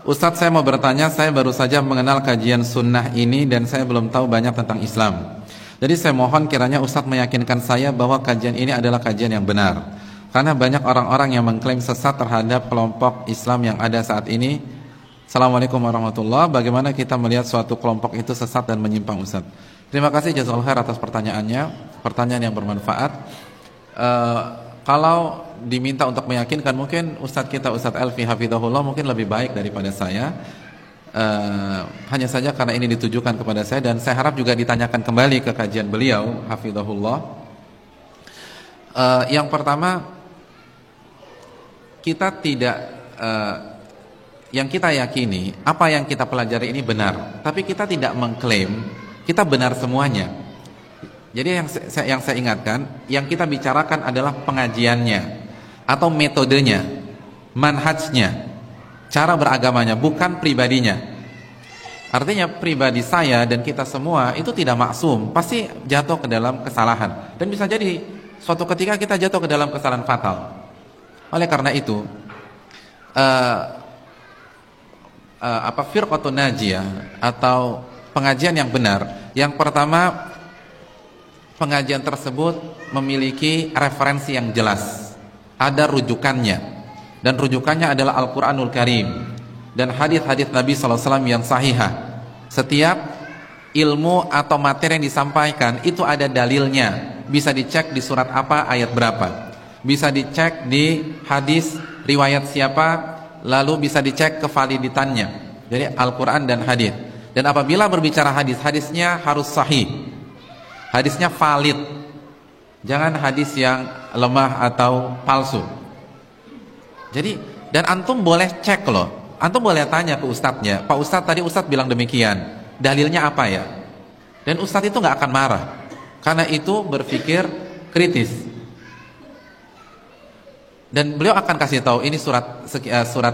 Ustadz, saya mau bertanya, saya baru saja mengenal kajian sunnah ini dan saya belum tahu banyak tentang Islam. Jadi saya mohon kiranya Ustadz meyakinkan saya bahwa kajian ini adalah kajian yang benar. Karena banyak orang-orang yang mengklaim sesat terhadap kelompok Islam yang ada saat ini. Assalamualaikum warahmatullahi wabarakatuh. Bagaimana kita melihat suatu kelompok itu sesat dan menyimpang, Ustadz? Terima kasih jazakallahu khair atas pertanyaannya. Pertanyaan yang bermanfaat. Kalau diminta untuk meyakinkan, mungkin Ustadz kita Ustadz Elfi hafizahullah mungkin lebih baik daripada saya. Hanya saja karena ini ditujukan kepada saya dan saya harap juga ditanyakan kembali ke kajian beliau hafizahullah. Yang pertama, kita tidak yang kita yakini, apa yang kita pelajari ini benar, tapi kita tidak mengklaim kita benar semuanya. Jadi yang saya ingatkan, yang kita bicarakan adalah pengajiannya atau metodenya, manhajnya, cara beragamanya, bukan pribadinya. Artinya pribadi saya dan kita semua itu tidak maksum, pasti jatuh ke dalam kesalahan dan bisa jadi suatu ketika kita jatuh ke dalam kesalahan fatal. Oleh karena itu, firqatun najiyah atau pengajian yang benar, yang pertama, pengajian tersebut memiliki referensi yang jelas, ada rujukannya, dan rujukannya adalah Al-Quranul Karim dan hadis-hadis Nabi SAW yang sahihah. Setiap ilmu atau materi yang disampaikan itu ada dalilnya, bisa dicek di surat apa, ayat berapa, bisa dicek di hadis riwayat siapa, lalu bisa dicek kevaliditannya. Jadi Al-Quran dan hadis. Dan apabila berbicara hadis, hadisnya harus sahih, hadisnya valid, jangan hadis yang lemah atau palsu. Jadi, dan antum boleh cek loh, antum boleh tanya ke ustadznya, Pak Ustadz tadi Ustadz bilang demikian, dalilnya apa ya? Dan ustadz itu nggak akan marah, karena itu berpikir kritis. Dan beliau akan kasih tahu ini surat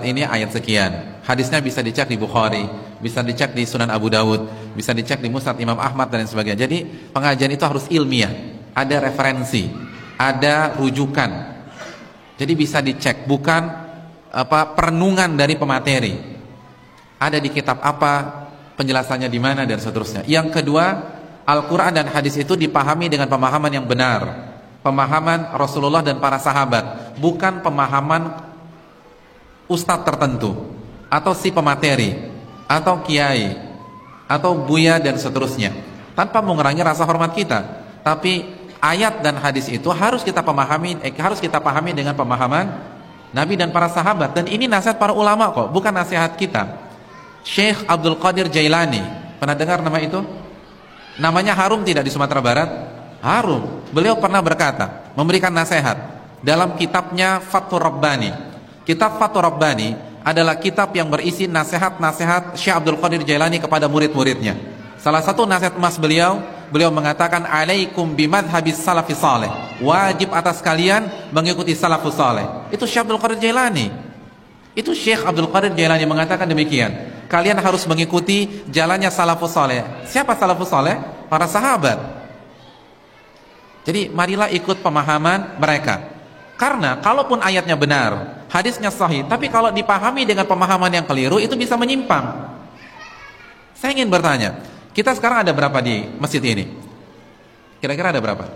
ini ayat sekian. Hadisnya bisa dicek di Bukhari, bisa dicek di Sunan Abu Dawud, bisa dicek di Musnad Imam Ahmad dan sebagainya. Jadi pengajian itu harus ilmiah, ada referensi, ada rujukan. Jadi bisa dicek, bukan perenungan dari pemateri. Ada di kitab apa, penjelasannya di mana dan seterusnya. Yang kedua, Al-Quran dan hadis itu dipahami dengan pemahaman yang benar, pemahaman Rasulullah dan para sahabat, bukan pemahaman ustadz tertentu atau si pemateri atau kiai atau buya dan seterusnya, tanpa mengurangi rasa hormat kita. Tapi ayat dan hadis itu harus kita pahami dengan pemahaman Nabi dan para sahabat. Dan ini nasihat para ulama kok, bukan nasihat kita. Syekh Abdul Qadir Jailani, pernah dengar nama itu? Namanya harum tidak di Sumatera Barat? Harum. Beliau pernah berkata, memberikan nasihat dalam kitabnya Fathur Rabbani. Kitab Fathur Rabbani adalah kitab yang berisi nasihat-nasihat Syekh Abdul Qadir Jailani kepada murid-muridnya. Salah satu nasihat emas beliau mengatakan, alaikum bimadhabis salafis saleh, wajib atas kalian mengikuti salafus saleh. Itu Syekh Abdul Qadir Jailani. Itu Syekh Abdul Qadir Jailani mengatakan demikian. Kalian harus mengikuti jalannya salafus saleh. Siapa salafus saleh? Para sahabat. Jadi marilah ikut pemahaman mereka. Karena kalaupun ayatnya benar, hadisnya sahih, tapi kalau dipahami dengan pemahaman yang keliru, itu bisa menyimpang. Saya ingin bertanya, kita sekarang ada berapa di masjid ini? Kira-kira ada berapa?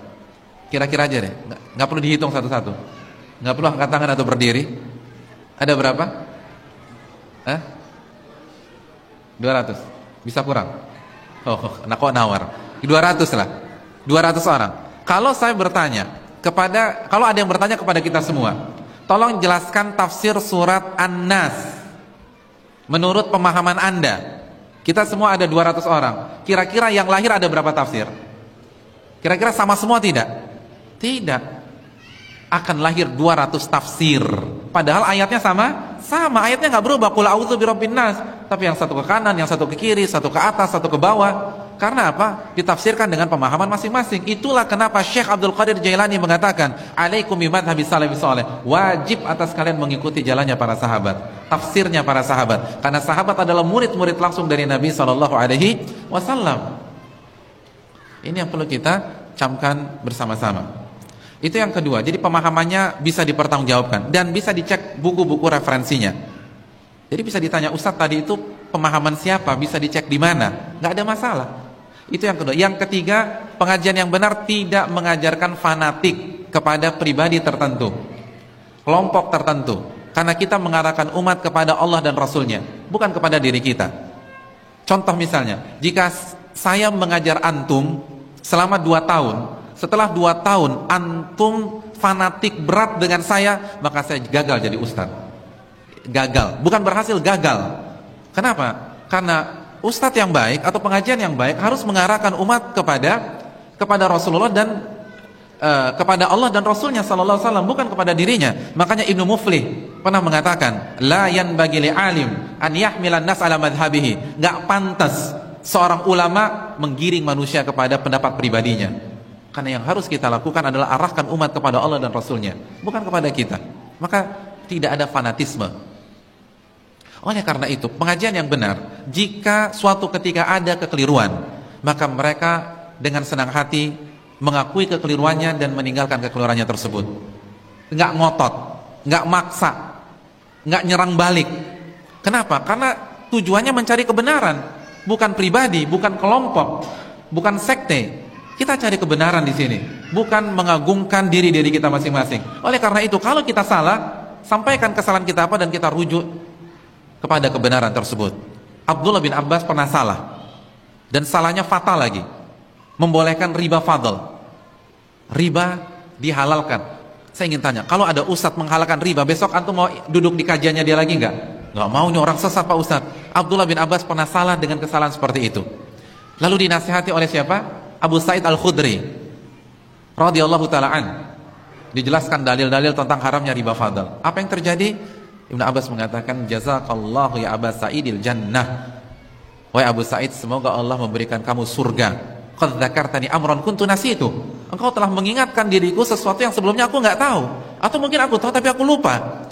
Kira-kira aja deh, nggak perlu dihitung satu-satu, nggak perlu angkat tangan atau berdiri. Ada berapa? 200? Bisa kurang? Oh, nah kok nawar? 200 lah, 200 orang. Kalau saya bertanya kalau ada yang bertanya kepada kita semua, tolong jelaskan tafsir surat An-Nas menurut pemahaman Anda. Kita semua ada 200 orang. Kira-kira yang lahir ada berapa tafsir? Kira-kira sama semua tidak? Tidak. Akan lahir 200 tafsir. Padahal ayatnya sama? Sama, ayatnya nggak berubah. Qul a'udzu birabbin nas. Tapi yang satu ke kanan, yang satu ke kiri, satu ke atas, satu ke bawah. Karena apa? Ditafsirkan dengan pemahaman masing-masing. Itulah kenapa Syekh Abdul Qadir Jailani mengatakan, alaikum bimadhabis salafis saleh, wajib atas kalian mengikuti jalannya para sahabat, tafsirnya para sahabat. Karena sahabat adalah murid-murid langsung dari Nabi SAW. Ini yang perlu kita camkan bersama-sama. Itu yang kedua. Jadi pemahamannya bisa dipertanggungjawabkan dan bisa dicek buku-buku referensinya. Jadi bisa ditanya, Ustadz tadi itu pemahaman siapa? Bisa dicek di mana? Nggak ada masalah. Itu yang kedua. Yang ketiga, pengajian yang benar tidak mengajarkan fanatik kepada pribadi tertentu, kelompok tertentu. Karena kita mengarahkan umat kepada Allah dan Rasulnya, bukan kepada diri kita. Contoh misalnya, jika saya mengajar antum selama 2 tahun, setelah 2 tahun antum fanatik berat dengan saya, maka saya gagal jadi ustadz. Gagal, bukan berhasil, gagal. Kenapa? Karena ustadz yang baik atau pengajian yang baik harus mengarahkan umat kepada Rasulullah dan kepada Allah dan Rasulnya sallallahu alaihi wasallam, bukan kepada dirinya. Makanya Ibnu Muflih pernah mengatakan, la yanbaghi li alim an yahmilan nas ala madhhabihi. Enggak pantas seorang ulama menggiring manusia kepada pendapat pribadinya. Karena yang harus kita lakukan adalah arahkan umat kepada Allah dan Rasulnya, bukan kepada kita. Maka tidak ada fanatisme. Oleh karena itu, pengajian yang benar, jika suatu ketika ada kekeliruan, maka mereka dengan senang hati mengakui kekeliruannya dan meninggalkan kekeliruannya tersebut. Enggak ngotot, enggak maksa, enggak nyerang balik. Kenapa? Karena tujuannya mencari kebenaran, bukan pribadi, bukan kelompok, bukan sekte. Kita cari kebenaran di sini, bukan mengagungkan diri kita masing-masing. Oleh karena itu, kalau kita salah, sampaikan kesalahan kita apa dan kita rujuk kepada kebenaran tersebut. Abdullah bin Abbas pernah salah, dan salahnya fatal lagi, membolehkan riba fadl. Riba dihalalkan. Saya ingin tanya, kalau ada ustadz menghalalkan riba, besok antum mau duduk di kajiannya dia lagi enggak? Enggak mau, nih orang sesat Pak Ustadz. Abdullah bin Abbas pernah salah dengan kesalahan seperti itu. Lalu dinasihati oleh siapa? Abu Sa'id Al-Khudri radhiyallahu ta'ala an. Dijelaskan dalil-dalil tentang haramnya riba fadl. Apa yang terjadi? Ibnu Abbas mengatakan, jazakallahu ya Aba Sa'idil jannah. Wahai Abu Sa'id, semoga Allah memberikan kamu surga. Qad dzakartani amran kuntu nasitu. Engkau telah mengingatkan diriku sesuatu yang sebelumnya aku enggak tahu, atau mungkin aku tahu tapi aku lupa.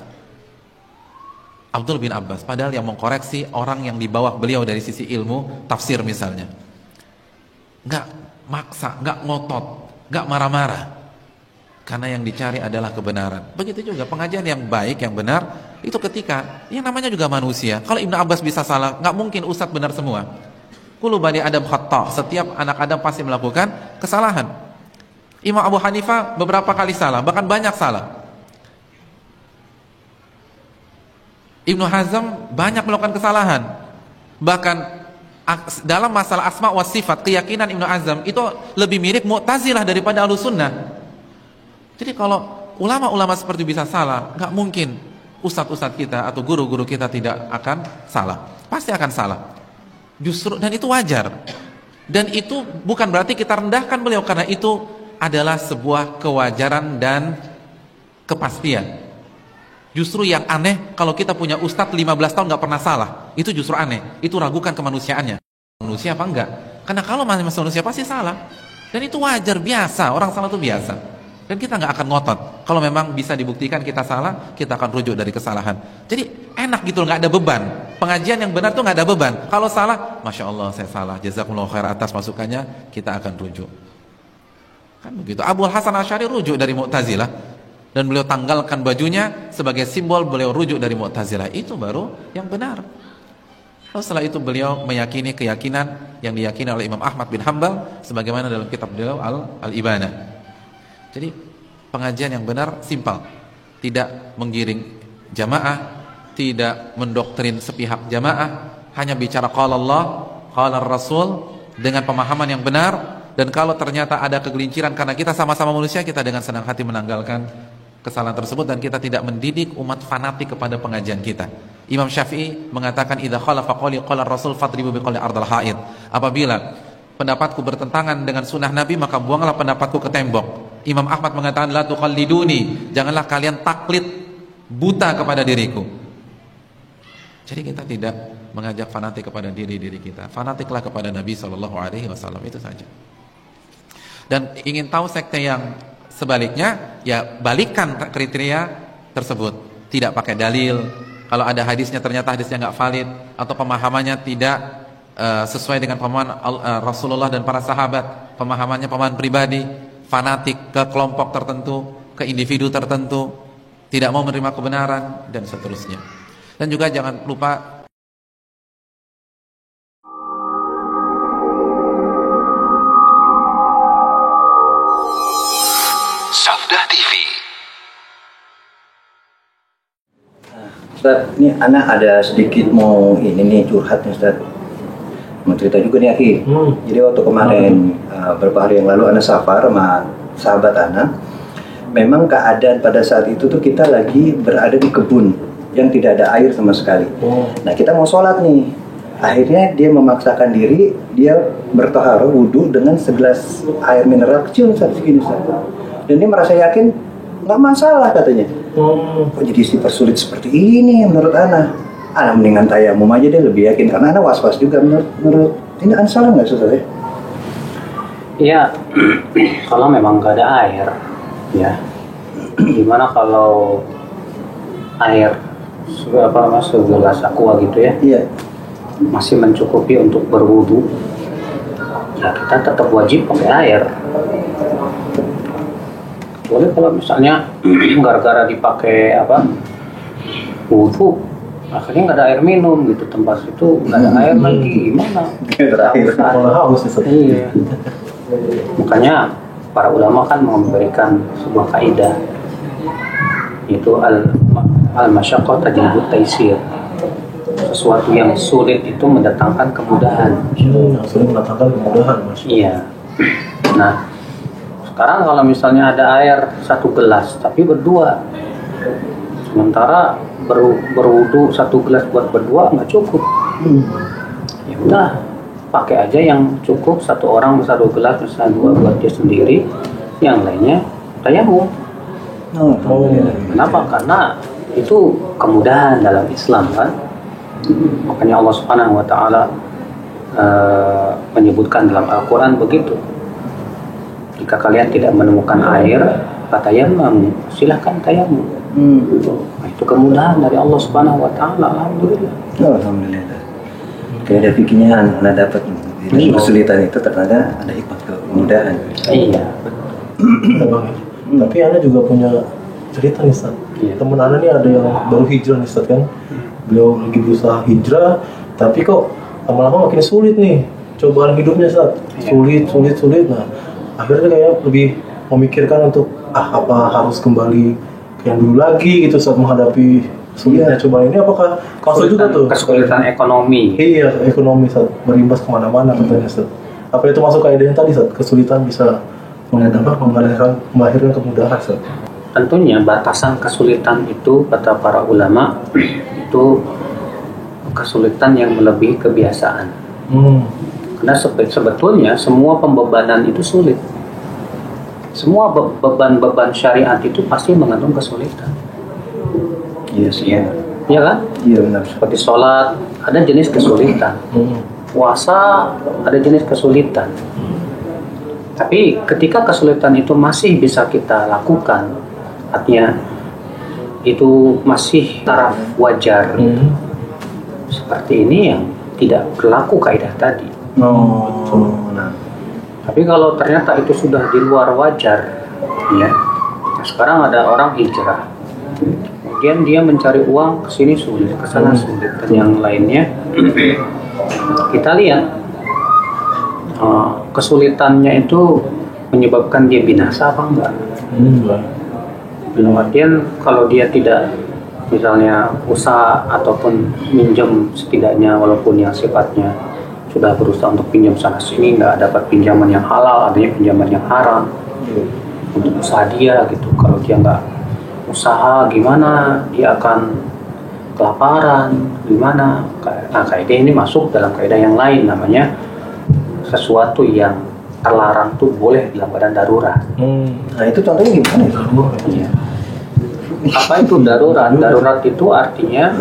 Abdul bin Abbas padahal yang mengkoreksi orang yang di bawah beliau dari sisi ilmu tafsir misalnya. Enggak maksa, enggak ngotot, enggak marah-marah. Karena yang dicari adalah kebenaran. Begitu juga pengajian yang baik, yang benar, itu ketika yang namanya juga manusia. Kalau Ibnu Abbas bisa salah, enggak mungkin ustadz benar semua. Kullu bani Adam khata', setiap anak Adam pasti melakukan kesalahan. Imam Abu Hanifah beberapa kali salah, bahkan banyak salah. Ibnu Hazm banyak melakukan kesalahan. Bahkan dalam masalah asma wa sifat, keyakinan Ibnu Hazm itu lebih mirip Mu'tazilah daripada Ahlussunnah. Jadi kalau ulama-ulama seperti bisa salah, nggak mungkin ustadz-ustadz kita atau guru-guru kita tidak akan salah. Pasti akan salah. Justru, dan itu wajar. Dan itu bukan berarti kita rendahkan beliau, karena itu adalah sebuah kewajaran dan kepastian. Justru yang aneh kalau kita punya ustadz 15 tahun gak pernah salah, itu justru aneh. Itu ragukan kemanusiaannya. Manusia apa enggak? Karena kalau manusia pasti salah. Dan itu wajar, biasa. Orang salah itu biasa. Dan kita gak akan ngotot. Kalau memang bisa dibuktikan kita salah, kita akan rujuk dari kesalahan. Jadi enak gitu, gak ada beban. Pengajian yang benar tuh gak ada beban. Kalau salah, Masya Allah saya salah, jazakumullah khair atas masukannya, kita akan rujuk. Kan begitu. Abu Hasan Asy'ari rujuk dari Mu'tazilah, dan beliau tanggalkan bajunya sebagai simbol beliau rujuk dari Mu'tazilah. Itu baru yang benar. Lalu setelah itu beliau meyakini keyakinan yang diyakini oleh Imam Ahmad bin Hanbal, sebagaimana dalam kitab beliau Al-Ibanah. Jadi pengajian yang benar simpel, tidak menggiring jamaah, tidak mendoktrin sepihak jamaah, hanya bicara qala Allah, qala Rasul dengan pemahaman yang benar. Dan kalau ternyata ada kegelinciran karena kita sama-sama manusia, kita dengan senang hati menanggalkan kesalahan tersebut, dan kita tidak mendidik umat fanatik kepada pengajian kita. Imam Syafi'i mengatakan, idza khalafa qawli qala Rasul fadribu biqawli ardal haid. Apabila pendapatku bertentangan dengan sunnah Nabi, maka buanglah pendapatku ke tembok. Imam Ahmad mengatakan, la tuqalliduni, janganlah kalian taklid buta kepada diriku. Jadi kita tidak mengajak fanatik kepada diri kita. Fanatiklah kepada Nabi SAW, itu saja. Dan ingin tahu sekte yang sebaliknya, ya balikkan kriteria tersebut. Tidak pakai dalil. Kalau ada hadisnya ternyata hadisnya nggak valid, atau pemahamannya tidak sesuai dengan pemahaman Rasulullah dan para sahabat, pemahamannya pemahaman pribadi, fanatik ke kelompok tertentu, ke individu tertentu, tidak mau menerima kebenaran, dan seterusnya. Dan juga jangan lupa Safdah TV. Ustaz, ini anak ada sedikit mau ini nih curhat nih Ustaz. Mau cerita juga nih Aki. Jadi waktu kemarin beberapa hari yang lalu anak safar sama sahabat anak. Memang keadaan pada saat itu tuh kita lagi berada di kebun yang tidak ada air sama sekali. Nah kita mau sholat nih. Akhirnya dia memaksakan diri, dia bertaharah wudhu dengan segelas air mineral kecil Ustaz, segini Ustaz. Dan dia merasa yakin nggak masalah katanya. Kok jadi dipersulit seperti ini menurut Ana? Ana mendingan tayamum aja deh, lebih yakin karena Ana was-was juga menurut ini Ana salah nggak Ustaz ya? Iya, kalau memang nggak ada air, ya. Gimana kalau air segelas aqua gitu ya? Iya. Masih mencukupi untuk berwudu, ya kita tetap wajib pakai air. Boleh kalau misalnya gara-gara dipakai wudu, akhirnya nggak ada air minum gitu, tempat itu nggak ada air lagi, gimana? Terakhir Malah haus. Iya. Makanya para ulama kan memberikan sebuah kaidah, yaitu al-masyaqqah tajlibut taisir. Sesuatu yang sulit itu mendatangkan kemudahan. Sulit mendatangkan kemudahan, Mas. Iya. Nah, sekarang kalau misalnya ada air 1 gelas tapi berdua, sementara berwudu 1 gelas buat berdua nggak cukup, ya udah pakai aja yang cukup, 1 orang 1 gelas, misalnya 2 buat dia sendiri, yang lainnya tayamum. Kenapa? Karena itu kemudahan dalam Islam kan. Makanya Allah Subhanahu wa taala menyebutkan dalam Al-Qur'an begitu. Jika kalian tidak menemukan air, fatayammamu, silahkan tayamum. Nah, itu kemudahan dari Allah Subhanahu wa taala. Alhamdulillah. Alhamdulillah. Kayak fikirnya anak dapat di kesulitan itu ternyata ada hikmah kemudahan. Iya. Tapi Ana juga punya cerita nih Ustaz. Iya. Temen Ana nih ada yang baru hijrah nih Ustaz kan. Beliau lagi berusaha hijrah, tapi kok lama-lama makin sulit nih cobaan hidupnya Ustaz. Sulit. Nah, akhirnya kayak lebih memikirkan untuk apa harus kembali ke yang dulu lagi gitu saat menghadapi sulitnya cobaan ini. Apakah masuk juga tuh kesulitan ekonomi? Iya, ekonomi saat berimbas kemana-mana katanya Ustaz. Apa itu masuk kaidah yang tadi Ustaz? Kesulitan bisa melahirkan kemudahan Ustaz. Tentunya batasan kesulitan itu kata para ulama itu kesulitan yang melebihi kebiasaan. Karena sebetulnya semua pembebanan itu sulit. Semua beban-beban syariat itu pasti mengandung kesulitan. Iya sih. Iya kan? Iya benar. Seperti sholat ada jenis kesulitan, puasa ada jenis kesulitan. Tapi ketika kesulitan itu masih bisa kita lakukan, artinya itu masih taraf wajar. Seperti ini yang tidak berlaku kaidah tadi. Nah. Tapi kalau ternyata itu sudah di luar wajar, ya. Nah, sekarang ada orang hijrah, kemudian dia mencari uang ke sini sulit, ke sana sulit, dan yang lainnya. Kita lihat kesulitannya itu menyebabkan dia binasa apa enggak? Dalam artian kalau dia tidak misalnya usaha ataupun minjem setidaknya walaupun yang sifatnya sudah berusaha untuk pinjam sana sini nggak dapat pinjaman yang halal, adanya pinjaman yang haram untuk usaha dia gitu. Kalau dia nggak usaha gimana dia akan kelaparan, gimana? Nah, kaidah ini masuk dalam kaidah yang lain, namanya sesuatu yang terlarang tuh boleh dalam keadaan darurat. Nah itu contohnya gimana itu? Iya. Apa itu darurat? Darurat itu artinya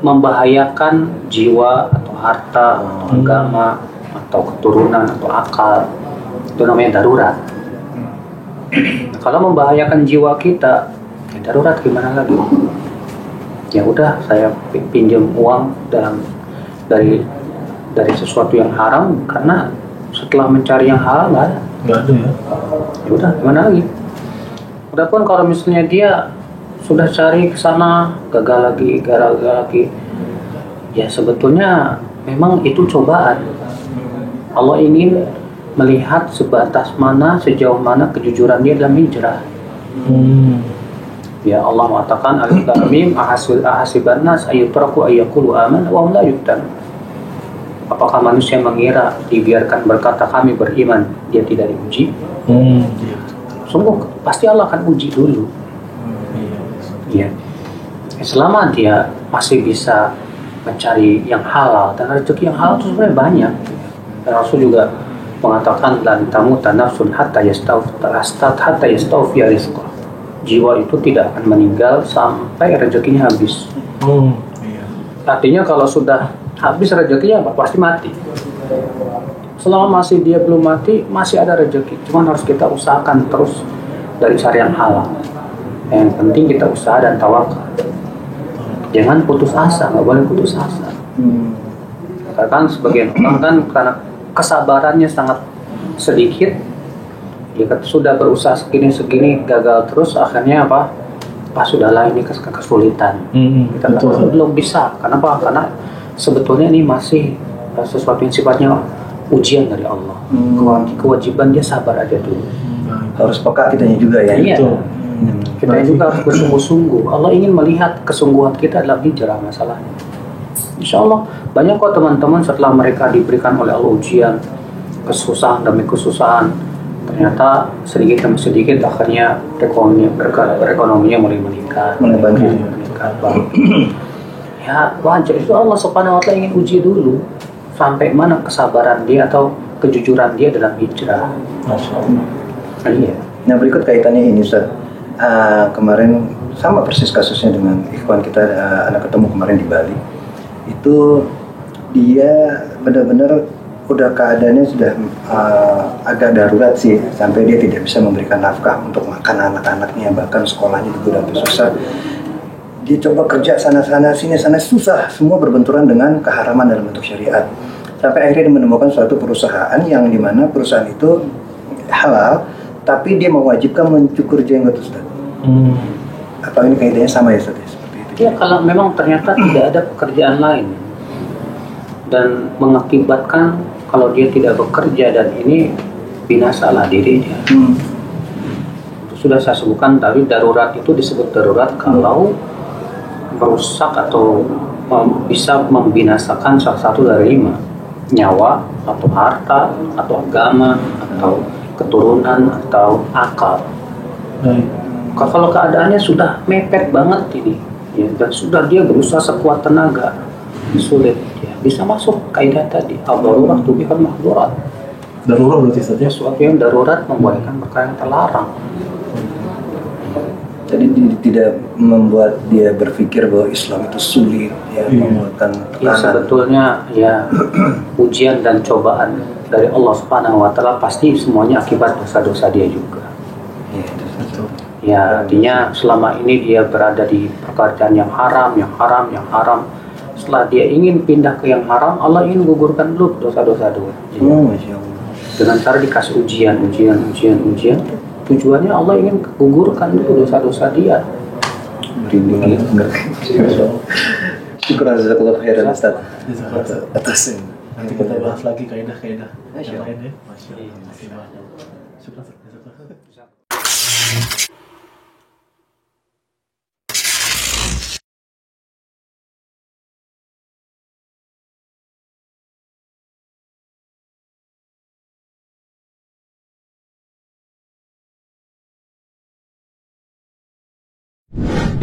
membahayakan jiwa atau harta atau agama atau keturunan atau akal, itu namanya darurat. Kalau membahayakan jiwa kita, ya darurat gimana lagi? Ya udah saya pinjam uang dari sesuatu yang haram karena setelah mencari yang halal nggak ada ya. Ya udah gimana lagi? Adapun kalau misalnya dia sudah cari ke sana gagal lagi. Ya sebetulnya memang itu cobaan. Allah ingin melihat sebatas mana, sejauh mana kejujuran dia dalam hijrah. Ya Allah mengatakan alif lam mim ahasiban nas ayyutraku ayyaqulu amanna wa hum la yuftanun. Apakah manusia mengira dibiarkan berkata kami beriman, dia tidak diuji? Sungguh pasti Allah akan uji dulu. Ya. Selama dia masih bisa mencari yang halal, dan rezeki yang halal itu sebenarnya banyak. Dan Rasul juga mengatakan lan tamuta nafsun hatta yastawfiya rizqah. Jiwa itu tidak akan meninggal sampai rezekinya habis. Artinya kalau sudah habis rezekinya pasti mati. Selama masih dia belum mati, masih ada rezeki. Cuman harus kita usahakan terus dari cari yang halal. Yang penting kita usaha dan tawakal. Jangan putus asa, nggak boleh putus asa. Karena sebagian orang kan karena kesabarannya sangat sedikit, dia sudah berusaha segini gagal terus, akhirnya apa? Sudahlah ini kesulitan. Kita belum bisa. Kenapa? Karena sebetulnya ini masih sesuatu yang sifatnya ujian dari Allah. Kewajiban dia sabar aja dulu. Harus peka kitanya juga ya. Iya. Kita juga harus bersungguh-sungguh. Allah ingin melihat kesungguhan kita dalam hijrah masalahnya. Insya Allah banyak kok teman-teman setelah mereka diberikan oleh Allah ujian, kesusahan demi kesusahan, ternyata sedikit demi sedikit akhirnya perekonomianya mulai meningkat. Ya wajar, itu Allah Subhanahu wa Ta'ala ingin uji dulu sampai mana kesabaran dia atau kejujuran dia dalam hijrah. Iya. Nah berikut kaitannya ini Ustaz. Kemarin sama persis kasusnya dengan ikhwan kita, anak ketemu kemarin di Bali. Itu dia benar-benar udah keadaannya sudah agak darurat sih, sampai dia tidak bisa memberikan nafkah untuk makan anak-anaknya, bahkan sekolahnya juga udah susah. Dia coba kerja sana sini susah, semua berbenturan dengan keharaman dalam bentuk syariat. Sampai akhirnya dia menemukan suatu perusahaan yang dimana perusahaan itu halal, tapi dia mewajibkan mencukur jenggot Ustaz. Apa ini kaitannya sama ya Ustaz? Seperti itu. Ya kalau memang ternyata tidak ada pekerjaan lain dan mengakibatkan kalau dia tidak bekerja dan ini binasalah dirinya. Sudah saya sebutkan tadi, darurat itu disebut darurat kalau merusak atau bisa membinasakan salah satu dari 5, nyawa atau harta atau agama atau keturunan atau akal. Kalau keadaannya sudah mepet banget ini, ya, dan sudah dia berusaha sekuat tenaga, sulit, ya, bisa masuk kaidah tadi. Al-darurat tubihul mahdurat. Darurat berarti saja sesuatu yang darurat membolehkan perkara yang terlarang. Jadi tidak membuat dia berpikir bahwa Islam itu sulit, ya, membuatkan tekanan. Ya sebetulnya ya ujian dan cobaan dari Allah Subhanahu wa Ta'ala pasti semuanya akibat dosa-dosa dia juga. Ya artinya selama ini dia berada di pekerjaan yang haram. Setelah dia ingin pindah ke yang haram, Allah ingin gugurkan dulu dosa-dosa dulu. Dengan cara dikasih ujian. Tujuannya Allah ingin gugurkan dulu dosa-dosa dia. Syukur jazakallahu khairan Ustaz. Atas nanti kita bahas lagi kaidah-kaidah yang lain ya.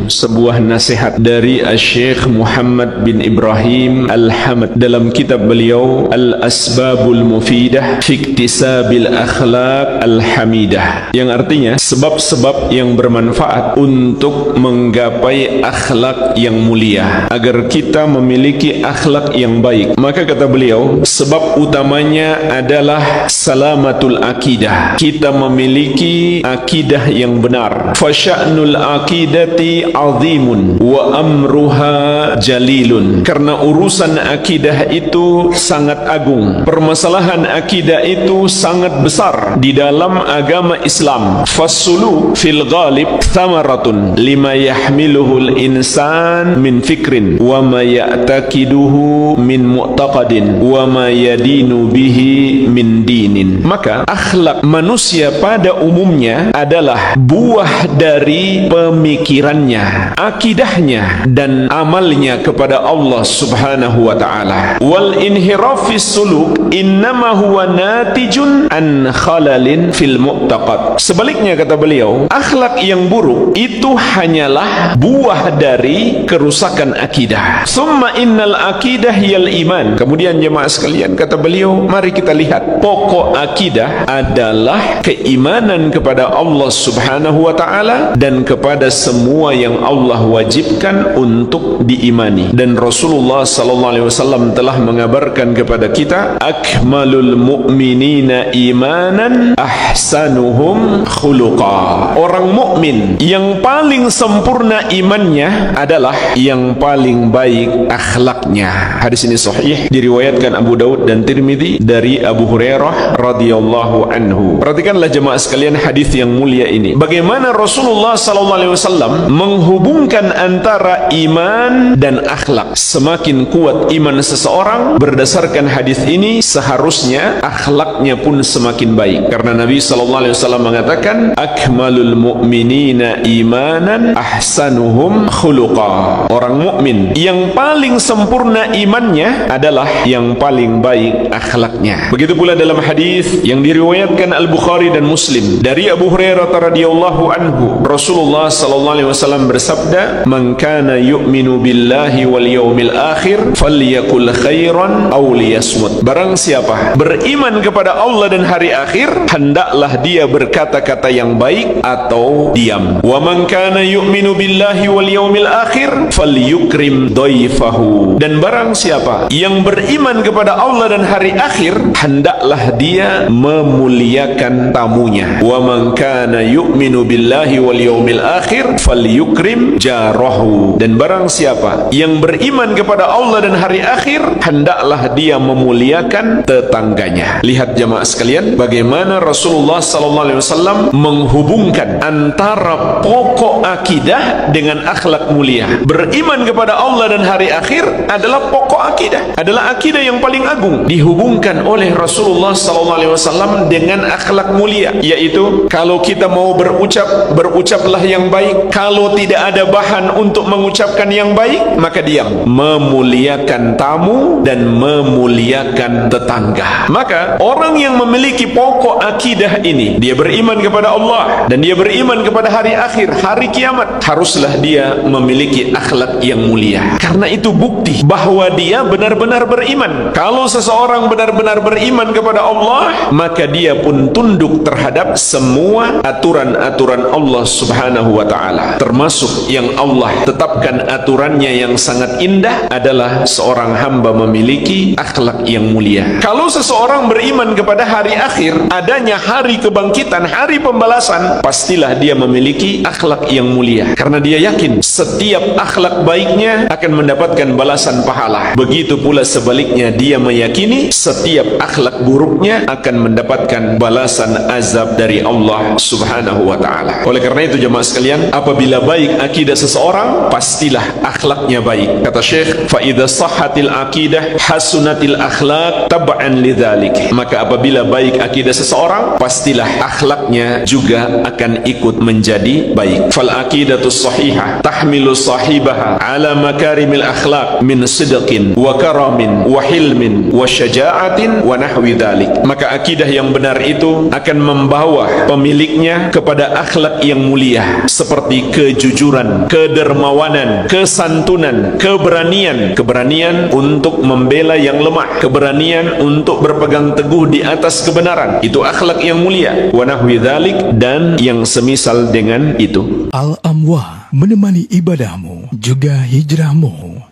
Sebuah nasihat dari Syekh Muhammad bin Ibrahim Al-Hamad dalam kitab beliau Al-Asbabul Mufidah fi Iktisabil Akhlaq Al-Hamidah, yang artinya sebab-sebab yang bermanfaat untuk menggapai akhlak yang mulia, agar kita memiliki akhlak yang baik. Maka kata beliau, sebab utamanya adalah salamatul akidah, kita memiliki akidah yang benar. Fasya'nul akidati azimun wa amruha jalilun. Karena urusan akidah itu sangat agung, permasalahan akidah itu sangat besar di dalam agama Islam. Fasulu fil ghalib thamaratun lima yahmiluhul insan min fikrin wa ma ya'taqiduhu min mu'taqadin wa ma yadinu bihi min dinin. Maka akhlak manusia pada umumnya adalah buah dari pemikirannya, akidahnya, dan amalnya kepada Allah Subhanahu wa ta'ala. Wal inhirafis suluk innama huwa natijun an khalalin fil mu'taqad. Sebaliknya, kata beliau, akhlak yang buruk itu hanyalah buah dari kerusakan akidah. Summa innal akidah yal iman. Kemudian jemaah sekalian, kata beliau, mari kita lihat pokok akidah adalah keimanan kepada Allah Subhanahu wa ta'ala dan kepada semua yang Allah wajibkan untuk diimani. Dan Rasulullah sallallahu alaihi wasallam telah mengabarkan kepada kita, akmalul mu'minina imanan ahsanuhum khuluqa. Orang mukmin yang paling sempurna imannya adalah yang paling baik akhlaknya. Hadis ini sahih, diriwayatkan Abu Daud dan Tirmidzi dari Abu Hurairah radhiyallahu anhu. Perhatikanlah jemaah sekalian hadis yang mulia ini. Bagaimana Rasulullah sallallahu alaihi wasallam menghubungkan antara iman dan akhlak. Semakin kuat iman seseorang berdasarkan hadis ini, seharusnya akhlaknya pun semakin baik. Karena Nabi sallallahu alaihi wasallam mengatakan, akmalul mu'minina imanan ahsanuhum khuluqa. Orang mukmin yang paling sempurna imannya adalah yang paling baik akhlaknya. Begitu pula dalam hadis yang diriwayatkan Al-Bukhari dan Muslim dari Abu Hurairah radhiyallahu anhu, Rasulullah sallallahu alaihi wasallam bersabda, man kana yu'minu billahi wal yawmil akhir falyakul khairan aw liyasmut. Barang siapa beriman kepada Allah dan hari akhir, hendaklah dia berkata-kata yang baik atau diam. Wa man kana yu'minu billahi wal yawmil akhir falyukrim dhaifahu. Dan barang siapa yang beriman kepada Allah dan hari akhir, hendaklah dia memuliakan tamunya. Wa man kana yu'minu billahi wal yawmil akhir falyukrim jarahu. Dan barang siapa yang beriman kepada Allah dan hari akhir, hendaklah dia memuliakan tetangganya. Lihat jamaah sekalian, bagaimana Rasulullah sallallahu alaihi wasallam menghubungkan antara pokok akidah dengan akhlak mulia. Beriman kepada Allah dan hari akhir adalah pokok akidah, adalah akidah yang paling agung, dihubungkan oleh Rasulullah sallallahu alaihi wasallam dengan akhlak mulia, yaitu kalau kita mau berucap, berucaplah yang baik. Kalau tidak ada bahan untuk mengucapkan yang baik, maka diam. Memuliakan tamu dan memuliakan tetangga. Maka orang yang memiliki pokok akidah ini, dia beriman kepada Allah dan dia beriman kepada hari akhir, hari kiamat, haruslah dia memiliki akhlak yang mulia. Karena itu bukti bahwa dia benar-benar beriman. Kalau seseorang benar-benar beriman kepada Allah, maka dia pun tunduk terhadap semua aturan-aturan Allah Subhanahu wa ta'ala. Termasuk yang Allah tetapkan aturannya yang sangat indah adalah seorang hamba memiliki akhlak yang mulia. Kalau seseorang beriman kepada hari akhir, adanya hari kebangkitan, hari pembalasan, pastilah dia memiliki akhlak yang mulia. Karena dia yakin setiap akhlak baiknya akan mendapatkan balasan pahala. Begitu pula sebaliknya, dia meyakini setiap akhlak buruknya akan mendapatkan balasan azab dari Allah Subhanahu wa ta'ala. Oleh karena itu jemaah sekalian, apabila baik akidah seseorang, pastilah akhlaknya baik. Kata Syekh, fa idza sahhatil aqidah hasunatil akhlaq tab'an lidzalik. Maka apabila baik akidah seseorang, pastilah akhlaknya juga akan ikut menjadi baik. Fal aqidatus sahihah tahmilu sahibaha ala makarimil akhlaq min sidqin wa karamin wa hilmin wa syaja'atin wa nahwi dzalik. Maka akidah yang benar itu akan membawa pemiliknya kepada akhlak yang mulia, seperti kejujuran, kedermawanan, kesantunan, keberanian untuk membela yang lemah, keberanian untuk berpegang teguh di atas kebenaran. Itu akhlak yang mulia. Wa nahwi dzalik, dan yang semisal dengan itu. Al-Amwah menemani ibadahmu juga hijrahmu.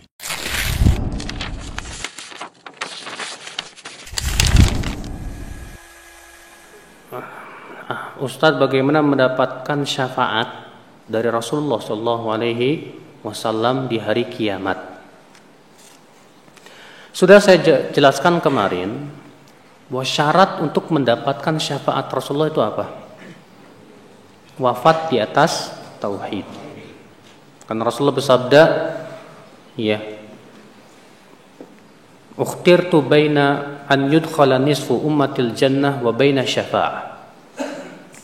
Ustadz, bagaimana mendapatkan syafaat dari Rasulullah Shallallahu Alaihi Wasallam di hari kiamat. Sudah saya jelaskan kemarin bahwa syarat untuk mendapatkan syafaat Rasulullah itu apa? Wafat di atas tauhid. Karena Rasulullah bersabda, ya, ukhtirtu baina an yudkhala nisfu ummatil jannah wa baina syafa'ah.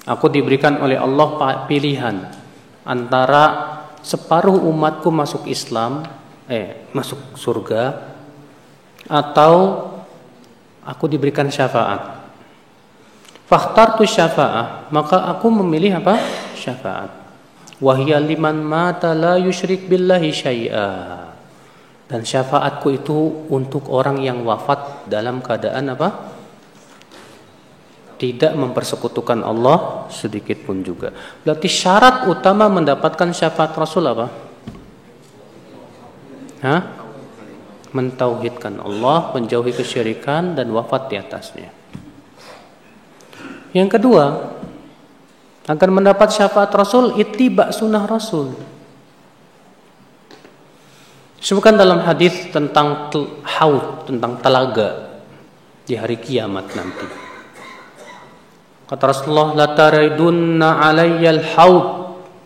Aku diberikan oleh Allah pilihan antara separuh umatku masuk Islam, masuk surga, atau aku diberikan syafaat. Fakhtartu syafa'ah, maka aku memilih apa? Syafaat. Wahya liman mata la yusyrik billahi syai'a. Dan syafaatku itu untuk orang yang wafat dalam keadaan apa? Tidak mempersekutukan Allah sedikit pun juga. Berarti syarat utama mendapatkan syafaat Rasul apa? Mentauhidkan Allah, menjauhi kesyirikan dan wafat di atasnya. Yang kedua, agar mendapat syafaat Rasul, ittiba sunnah Rasul. Sebutkan dalam hadis tentang haud, tentang telaga di hari kiamat nanti. Kata Rasulullah, la taridunna alayyal haud.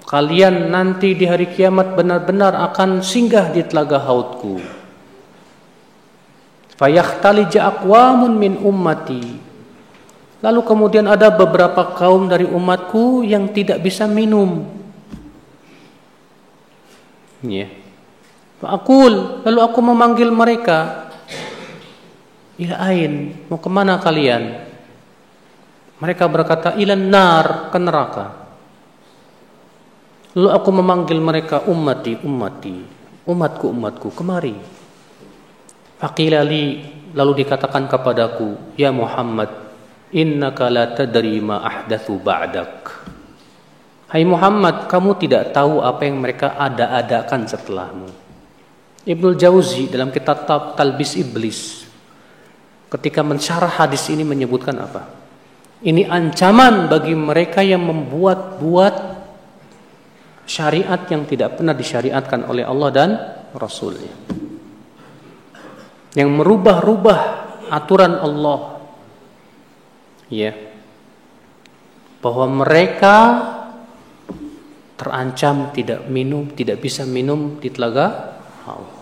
Kalian nanti di hari kiamat benar-benar akan singgah di telaga haudku. Fayahtalija aqwamun min ummati. Lalu kemudian ada beberapa kaum dari umatku yang tidak bisa minum. Ya. Fa'aqul, lalu aku memanggil mereka. Ila ain, mau kemana kalian? Mereka berkata, ilan nar, ke neraka. Lalu aku memanggil mereka, ummati, ummati, umatku, umatku, kemari. Faqila li, lalu dikatakan kepadaku, ya Muhammad, innaka la tadri ma ahdatsu ba'dak. Hai Muhammad, kamu tidak tahu apa yang mereka ada-adakan setelahmu. Ibnu Jauzi dalam kitab Talbis Iblis ketika mensyarah hadis ini menyebutkan apa? Ini ancaman bagi mereka yang membuat-buat syariat yang tidak pernah disyariatkan oleh Allah dan Rasulnya, yang merubah-rubah aturan Allah, ya, bahwa mereka terancam tidak bisa minum di telaga haud.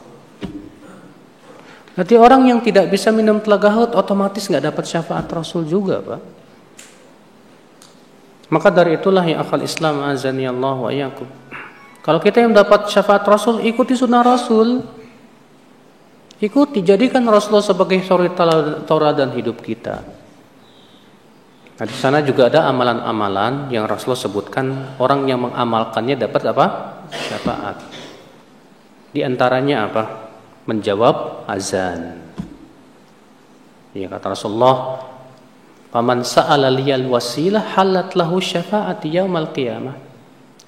Nanti orang yang tidak bisa minum telaga haud otomatis nggak dapat syafaat Rasul juga, Pak. Maka dari itulah ya akal Islam azani Allah wa iyyakum. Kalau kita yang dapat syafaat Rasul, ikuti sunnah Rasul. Ikuti, jadikan Rasulullah sebagai suri tauladan hidup kita. Nah, di sana juga ada amalan-amalan yang Rasulullah sebutkan orang yang mengamalkannya dapat apa? Syafaat. Di antaranya apa? Menjawab azan. Ya, kata Rasulullah, "Faman sa'ala liyal wasilah halat lahu syafa'ati yaumal qiyamah."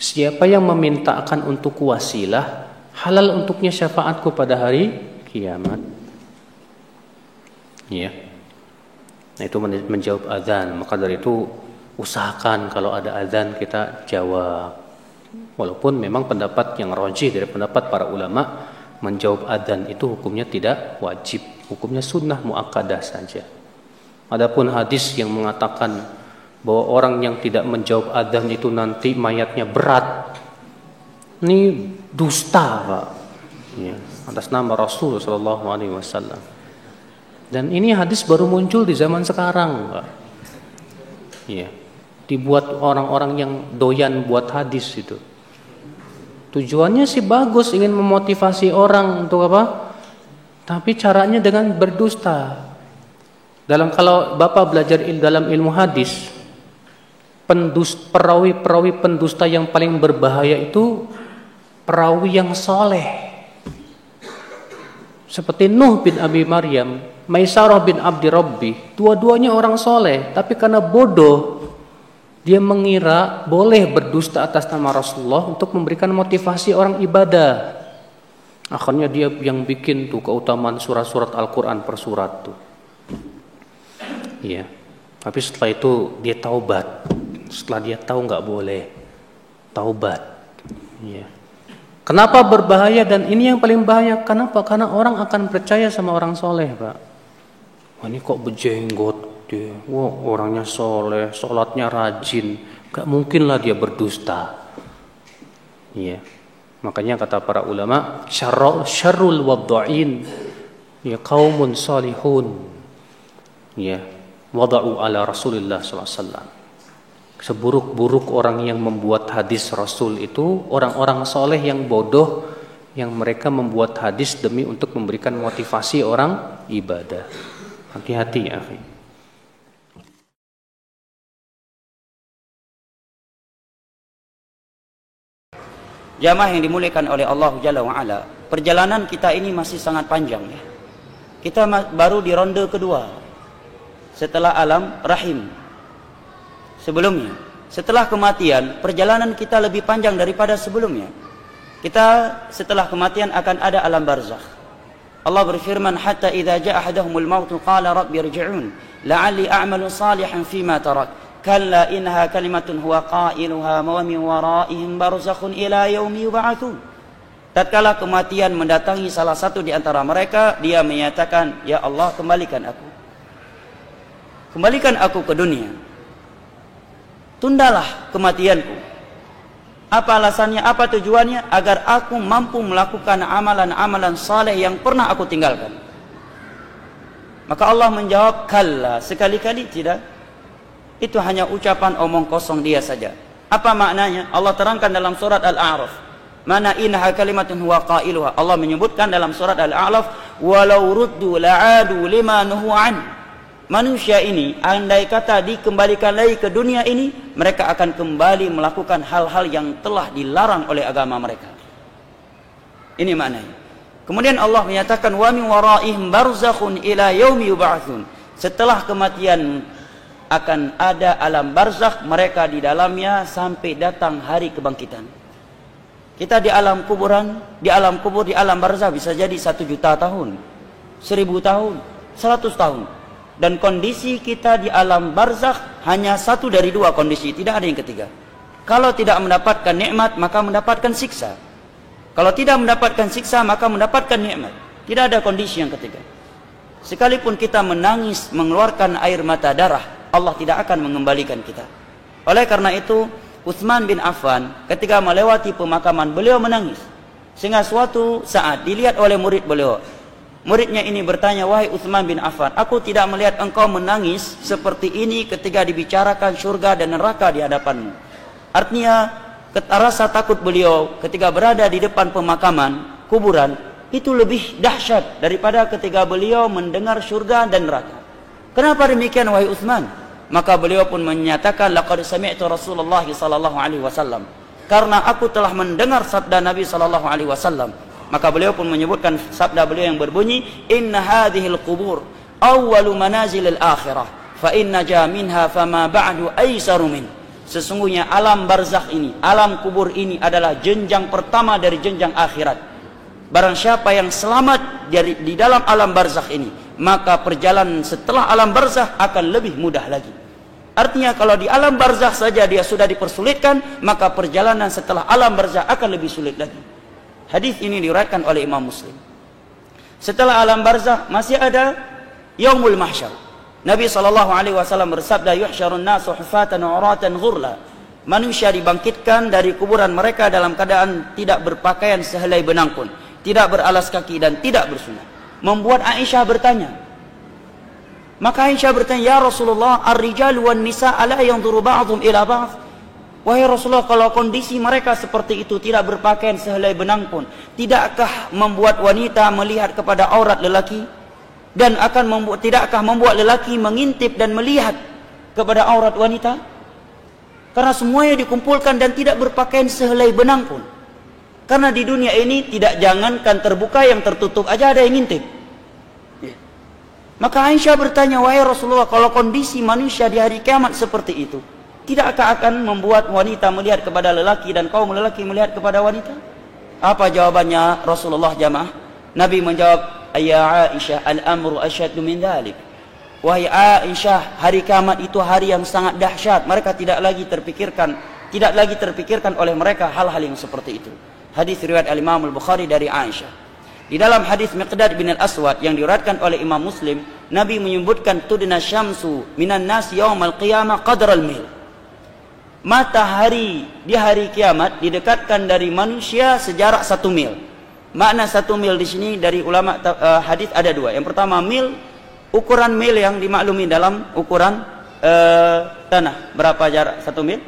Siapa yang meminta akan untuk wasilah, halal untuknya syafaatku pada hari kiamat. Ya. Nah, itu menjawab azan. Maka dari itu usahakan kalau ada azan kita jawab. Walaupun memang pendapat yang rajih dari pendapat para ulama, menjawab azan itu hukumnya tidak wajib, hukumnya sunnah muakkadah saja. Adapun hadis yang mengatakan bahwa orang yang tidak menjawab adzan itu nanti mayatnya berat, ini dusta, Pak. Ya, atas nama Rasul Shallallahu Alaihi Wasallam. Dan ini hadis baru muncul di zaman sekarang, Pak. Ya, dibuat orang-orang yang doyan buat hadis itu. Tujuannya sih bagus, ingin memotivasi orang untuk apa? Tapi caranya dengan berdusta. Kalau Bapak belajar dalam ilmu hadis, perawi pendusta yang paling berbahaya itu perawi yang soleh, seperti Nuh bin Abi Maryam, Maisarah bin Abdi Rabbi. Dua-duanya orang soleh, tapi karena bodoh dia mengira boleh berdusta atas nama Rasulullah untuk memberikan motivasi orang ibadah. Akhirnya dia yang bikin tuh keutamaan surat-surat Al-Quran per surat tuh. Iya, tapi setelah itu dia taubat. Setelah dia tahu nggak boleh, taubat. Iya. Kenapa berbahaya, dan ini yang paling bahaya? Kenapa? Karena orang akan percaya sama orang soleh, Pak. Wah, ini kok berjenggot dia, wah orangnya soleh, sholatnya rajin, gak mungkin lah dia berdusta. Iya. Makanya kata para ulama, syarrul wadda'in ya qaumun salihun. Ya, wada'u ala Rasulillah sallallahu alaihi wasallam. Seburuk-buruk orang yang membuat hadis Rasul itu orang-orang soleh yang bodoh, yang mereka membuat hadis demi untuk memberikan motivasi orang ibadah. Hati-hati ya, akhi. Jamaah yang dimuliakan oleh Allah Jalla wa'ala, perjalanan kita ini masih sangat panjang ya. Kita baru di ronde kedua setelah alam rahim. Sebelumnya, setelah kematian, perjalanan kita lebih panjang daripada sebelumnya. Kita setelah kematian akan ada alam barzakh. Allah berfirman, hatta idza jaa ahaduhumul maut qala rabbi irji'un la'alli a'malu salihan fima tarak. Kalla innaha kalimatun huwa qailuha wa min waraihim barzakhun ila yaumi yub'atsun. Tatkala kematian mendatangi salah satu di antara mereka, dia menyatakan, ya Allah, kembalikan aku. Kembalikan aku ke dunia. Tundalah kematianku. Apa alasannya? Apa tujuannya? Agar aku mampu melakukan amalan-amalan saleh yang pernah aku tinggalkan. Maka Allah menjawab, kalla, sekali-kali tidak. Itu hanya ucapan omong kosong dia saja. Apa maknanya? Allah terangkan dalam surat Al-A'raf. Mana innaha kalimatun huwa qailuha. Allah menyebutkan dalam surat Al-A'raf, walau ruddu la'adu lima nuhu an. Manusia ini, andai kata dikembalikan lagi ke dunia ini, mereka akan kembali melakukan hal-hal yang telah dilarang oleh agama mereka. Ini maknanya. Kemudian Allah menyatakan, wa min waraihim barzakhun ila yaumi yub'atsun. Setelah kematian akan ada alam barzakh, mereka di dalamnya sampai datang hari kebangkitan. Kita di alam kuburan, di alam kubur, di alam barzakh bisa jadi 1 juta tahun, 1000 tahun, 100 tahun. Dan kondisi kita di alam barzakh hanya satu dari dua kondisi, tidak ada yang ketiga. Kalau tidak mendapatkan nikmat, maka mendapatkan siksa. Kalau tidak mendapatkan siksa, maka mendapatkan nikmat. Tidak ada kondisi yang ketiga. Sekalipun kita menangis, mengeluarkan air mata darah, Allah tidak akan mengembalikan kita. Oleh karena itu, Utsman bin Affan ketika melewati pemakaman, beliau menangis. Sehingga suatu saat dilihat oleh murid beliau. Muridnya ini bertanya, wahai Utsman bin Affan, aku tidak melihat engkau menangis seperti ini ketika dibicarakan surga dan neraka di hadapanmu. Artinya, rasa takut beliau ketika berada di depan pemakaman, kuburan, itu lebih dahsyat daripada ketika beliau mendengar surga dan neraka. Kenapa demikian wahai Utsman? Maka beliau pun menyatakan, laqad sami'tu Rasulullah sallallahu alaihi wasallam. Karena aku telah mendengar sabda Nabi sallallahu alaihi wasallam. Maka beliau pun menyebutkan sabda beliau yang berbunyi, inna hadhil qubur awwalu manazilil akhirah, fa inna ja minha fama ba'du aisaru min. Sesungguhnya alam barzakh ini, alam kubur ini adalah jenjang pertama dari jenjang akhirat. Barang siapa yang selamat di dalam alam barzakh ini, maka perjalanan setelah alam barzakh akan lebih mudah lagi. Artinya kalau di alam barzakh saja dia sudah dipersulitkan, maka perjalanan setelah alam barzakh akan lebih sulit lagi. Hadis ini diriwayatkan oleh Imam Muslim. Setelah alam barzakh masih ada yaumul mahsyar. Nabi SAW bersabda, yuhsyarun nasu hufatan uratan ghurla. Manusia dibangkitkan dari kuburan mereka dalam keadaan tidak berpakaian sehelai benang pun, tidak beralas kaki dan tidak bersunat. Membuat Aisyah bertanya. Maka Aisyah bertanya, ya Rasulullah, ar-rijal wan nisa ala yanzuru ba'dhum ila ba'd. Wahai Rasulullah, kalau kondisi mereka seperti itu, tidak berpakaian sehelai benang pun, tidakkah membuat wanita melihat kepada aurat lelaki? Dan tidakkah membuat lelaki mengintip dan melihat kepada aurat wanita? Karena semuanya dikumpulkan dan tidak berpakaian sehelai benang pun. Karena di dunia ini tidak jangankan terbuka, yang tertutup aja ada yang ngintip. Maka Aisyah bertanya, wahai Rasulullah, kalau kondisi manusia di hari kiamat seperti itu, tidakkah akan membuat wanita melihat kepada lelaki dan kaum lelaki melihat kepada wanita? Apa jawabannya Rasulullah jamaah? Nabi menjawab, ya Aisyah, al-amru asyaddu min dhalik. Wahai Aisyah, hari kiamat itu hari yang sangat dahsyat. Mereka tidak lagi terpikirkan Tidak lagi terpikirkan oleh mereka hal-hal yang seperti itu. Hadis riwayat Al-Imam Al-Bukhari dari Aisyah. Di dalam hadis Miqdad bin Al-Aswad yang diriwayatkan oleh Imam Muslim, Nabi menyebutkan tudna syamsu minan nas yaumal qiyamah qadral mil. Matahari di hari kiamat didekatkan dari manusia sejarak 1 mil. Makna 1 mil di sini dari ulama hadis ada 2. Yang pertama mil, ukuran mil yang dimaklumi dalam ukuran tanah. Berapa jarak 1 mil?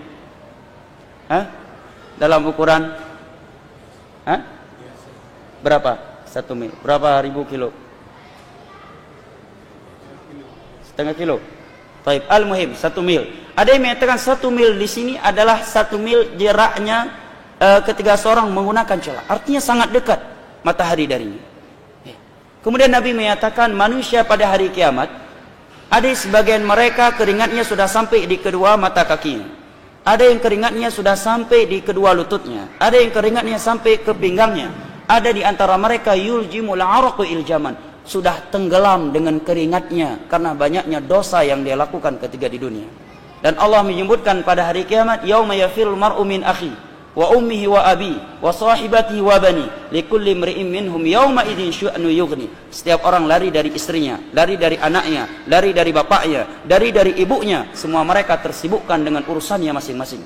Dalam ukuran berapa 1 mil? Berapa ribu kilo? Setengah kilo. Baik, al-muhim 1 mil. Ada yang mengatakan 1 mil di sini adalah 1 mil jaraknya ketika seorang menggunakan celah. Artinya sangat dekat matahari darinya. Kemudian Nabi menyatakan manusia pada hari kiamat, ada sebagian mereka keringatnya sudah sampai di kedua mata kakinya. Ada yang keringatnya sudah sampai di kedua lututnya. Ada yang keringatnya sampai ke pinggangnya. Ada di antara mereka yuljimul araqu iljaman, sudah tenggelam dengan keringatnya karena banyaknya dosa yang dia lakukan ketika di dunia. Dan Allah menyebutkan pada hari kiamat, yauma yafirul mar'u min akhi wa ummihi wa abi wa sahibatihi wa bani likulli imri'in minhum yauma idzin syu'nu yughni. Setiap orang lari dari istrinya, lari dari anaknya, lari dari bapaknya, lari dari ibunya. Semua mereka tersibukkan dengan urusannya masing-masing.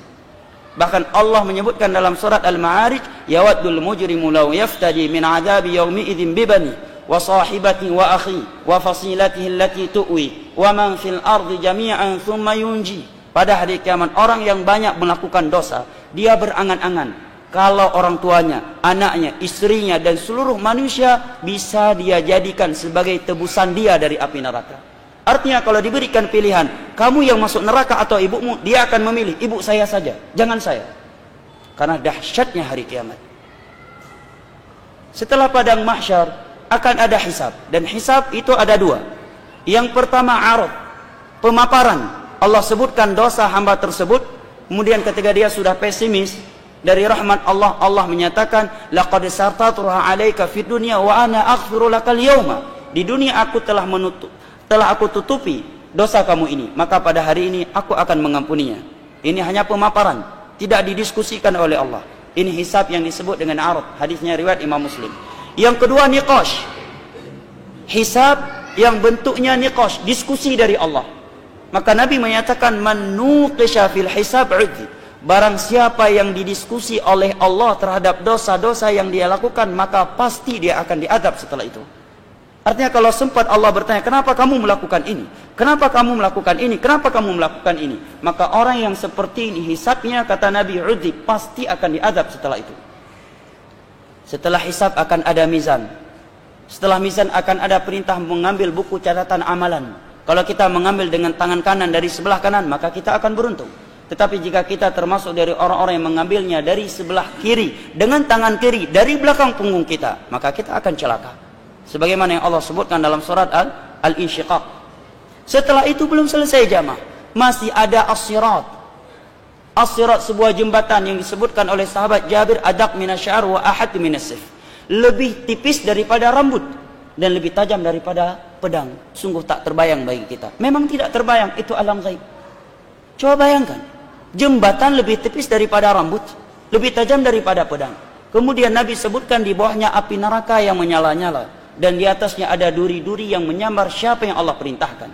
Bahkan Allah menyebutkan dalam surat Al-Ma'arij, yawaddul mujrimu law yaftadi min 'adzabi yaumi idzin bibani wa sahibatihi wa akhi wa fasilatihi allati tu'wi wa man fil ardi jami'an thumma yunji. Pada hari kiamat orang yang banyak melakukan dosa, dia berangan-angan kalau orang tuanya, anaknya, istrinya dan seluruh manusia bisa dia jadikan sebagai tebusan dia dari api neraka. Artinya kalau diberikan pilihan, kamu yang masuk neraka atau ibumu, dia akan memilih ibu saya saja, jangan saya. Karena dahsyatnya hari kiamat. Setelah padang mahsyar akan ada hisab, dan hisab itu ada 2. Yang pertama arad, pemaparan. Allah sebutkan dosa hamba tersebut, kemudian ketika dia sudah pesimis dari rahmat Allah, Allah menyatakan laqad sartatuha 'alaika fid dunya wa ana aghfiru lakal yauma. Di dunia aku telah aku tutupi dosa kamu ini, maka pada hari ini aku akan mengampuninya. Ini hanya pemaparan, tidak didiskusikan oleh Allah. Ini hisab yang disebut dengan arad. Hadisnya riwayat Imam Muslim. Yang kedua niqash. Hisab yang bentuknya niqash, diskusi dari Allah. Maka Nabi menyatakan man nuqisha fil hisab udzi. Barang siapa yang didiskusi oleh Allah terhadap dosa-dosa yang dia lakukan, maka pasti dia akan diadab setelah itu. Artinya kalau sempat Allah bertanya, kenapa kamu melakukan ini? Kenapa kamu melakukan ini? Kenapa kamu melakukan ini? Maka orang yang seperti ini hisabnya, kata Nabi, udzi, pasti akan diadab setelah itu. Setelah hisab akan ada mizan. Setelah mizan akan ada perintah mengambil buku catatan amalan. Kalau kita mengambil dengan tangan kanan dari sebelah kanan, maka kita akan beruntung. Tetapi jika kita termasuk dari orang-orang yang mengambilnya dari sebelah kiri, dengan tangan kiri, dari belakang punggung kita, maka kita akan celaka. Sebagaimana yang Allah sebutkan dalam surat Al-Insyiqaq. Setelah itu belum selesai jamaah. Masih ada as-sirat. As-sirat sebuah jembatan yang disebutkan oleh sahabat Jabir, adaq minasy'ar wa ahad minasif. Lebih tipis daripada rambut dan lebih tajam daripada pedang. Sungguh tak terbayang bagi kita. Memang tidak terbayang, itu alam gaib. Coba bayangkan, jembatan lebih tipis daripada rambut, lebih tajam daripada pedang. Kemudian Nabi sebutkan di bawahnya api neraka yang menyala-nyala, dan di atasnya ada duri-duri yang menyambar siapa yang Allah perintahkan.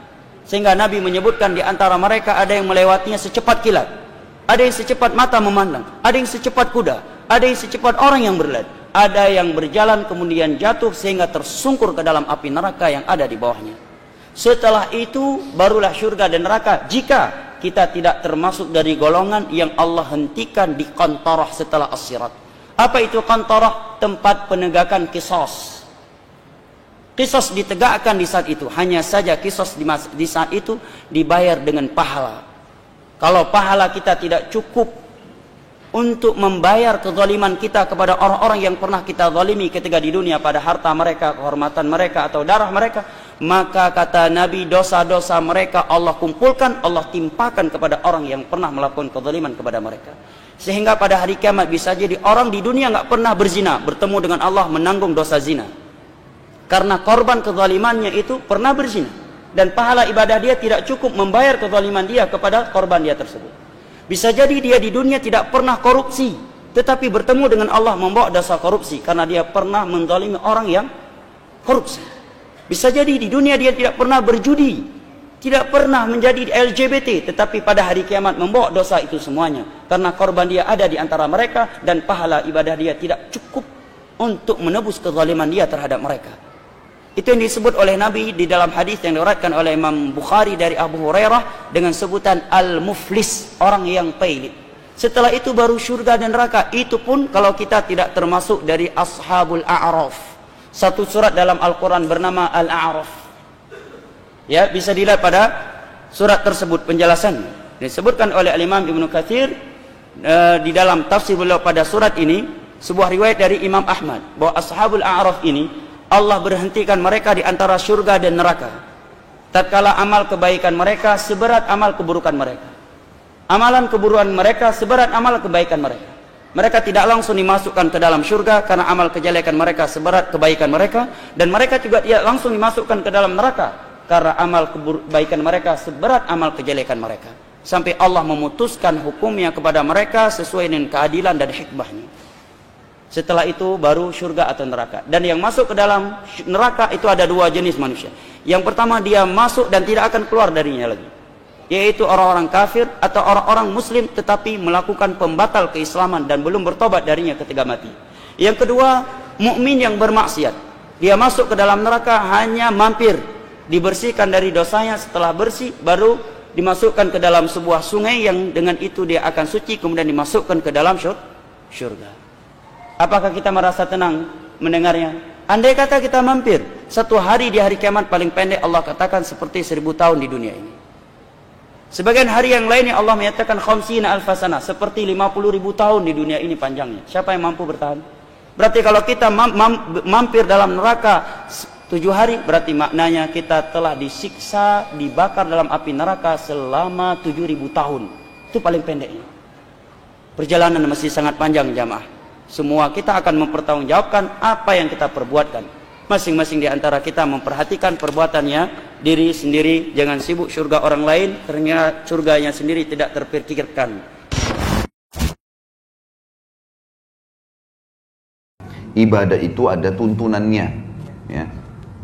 Sehingga Nabi menyebutkan di antara mereka ada yang melewatinya secepat kilat, ada yang secepat mata memandang, ada yang secepat kuda, ada yang secepat orang yang berlari. Ada yang berjalan kemudian jatuh sehingga tersungkur ke dalam api neraka yang ada di bawahnya. Setelah itu barulah syurga dan neraka jika kita tidak termasuk dari golongan yang Allah hentikan di qantarah setelah as-sirat. Apa itu qantarah? Tempat penegakan qisas. Qisas ditegakkan di saat itu. Hanya saja qisas di saat itu dibayar dengan pahala. Kalau pahala kita tidak cukup untuk membayar kezaliman kita kepada orang-orang yang pernah kita zalimi ketika di dunia pada harta mereka, kehormatan mereka atau darah mereka, maka kata Nabi dosa-dosa mereka Allah kumpulkan, Allah timpakan kepada orang yang pernah melakukan kezaliman kepada mereka. Sehingga pada hari kiamat bisa jadi orang di dunia nggak pernah berzina, bertemu dengan Allah menanggung dosa zina. Karena korban kezalimannya itu pernah berzina dan pahala ibadah dia tidak cukup membayar kezaliman dia kepada korban dia tersebut. Bisa jadi dia di dunia tidak pernah korupsi, tetapi bertemu dengan Allah membawa dosa korupsi karena dia pernah menzalimi orang yang korupsi. Bisa jadi di dunia dia tidak pernah berjudi, tidak pernah menjadi LGBT, tetapi pada hari kiamat membawa dosa itu semuanya karena korban dia ada di antara mereka dan pahala ibadah dia tidak cukup untuk menebus kezaliman dia terhadap mereka. Itu yang disebut oleh Nabi di dalam hadis yang diriwayatkan oleh Imam Bukhari dari Abu Hurairah dengan sebutan al-muflis, orang yang pailit. Setelah itu baru syurga dan neraka. Itu pun kalau kita tidak termasuk dari ashabul a'raf. Satu surat dalam Al-Quran bernama Al-A'raf. Ya, bisa dilihat pada surat tersebut penjelasan. Disebutkan oleh Imam Ibnu Katsir di dalam tafsir beliau pada surat ini, sebuah riwayat dari Imam Ahmad bahwa ashabul a'raf ini Allah berhentikan mereka di antara syurga dan neraka tatkala amal kebaikan mereka seberat amal keburukan mereka. Amalan keburukan mereka seberat amal kebaikan mereka. Mereka tidak langsung dimasukkan ke dalam syurga karena amal kejelekan mereka seberat kebaikan mereka, dan mereka juga tidak langsung dimasukkan ke dalam neraka karena amal kebaikan mereka seberat amal kejelekan mereka. Sampai Allah memutuskan hukumnya kepada mereka sesuai dengan keadilan dan hikmahnya. Setelah itu baru syurga atau neraka. Dan yang masuk ke dalam neraka itu ada dua jenis manusia. Yang pertama, dia masuk dan tidak akan keluar darinya lagi, yaitu orang-orang kafir atau orang-orang muslim tetapi melakukan pembatal keislaman dan belum bertobat darinya ketika mati. Yang kedua, mukmin yang bermaksiat. Dia masuk ke dalam neraka hanya mampir, dibersihkan dari dosanya, setelah bersih baru dimasukkan ke dalam sebuah sungai yang dengan itu dia akan suci, kemudian dimasukkan ke dalam syurga. Apakah kita merasa tenang mendengarnya? Andai kata kita mampir, satu hari di hari kiamat paling pendek Allah katakan seperti 1000 tahun di dunia ini. Sebagian hari yang lainnya Allah menyatakan khamsina alfasana, seperti 50.000 tahun di dunia ini panjangnya. Siapa yang mampu bertahan? Berarti kalau kita mampir dalam neraka 7 hari, berarti maknanya kita telah disiksa, dibakar dalam api neraka selama 7.000 tahun. Itu paling pendeknya. Perjalanan masih sangat panjang jamaah. Semua kita akan mempertanggungjawabkan apa yang kita perbuatkan. Masing-masing di antara kita memperhatikan perbuatannya diri sendiri, jangan sibuk surga orang lain karena surganya sendiri tidak terpikirkan. Ibadah itu ada tuntunannya, ya.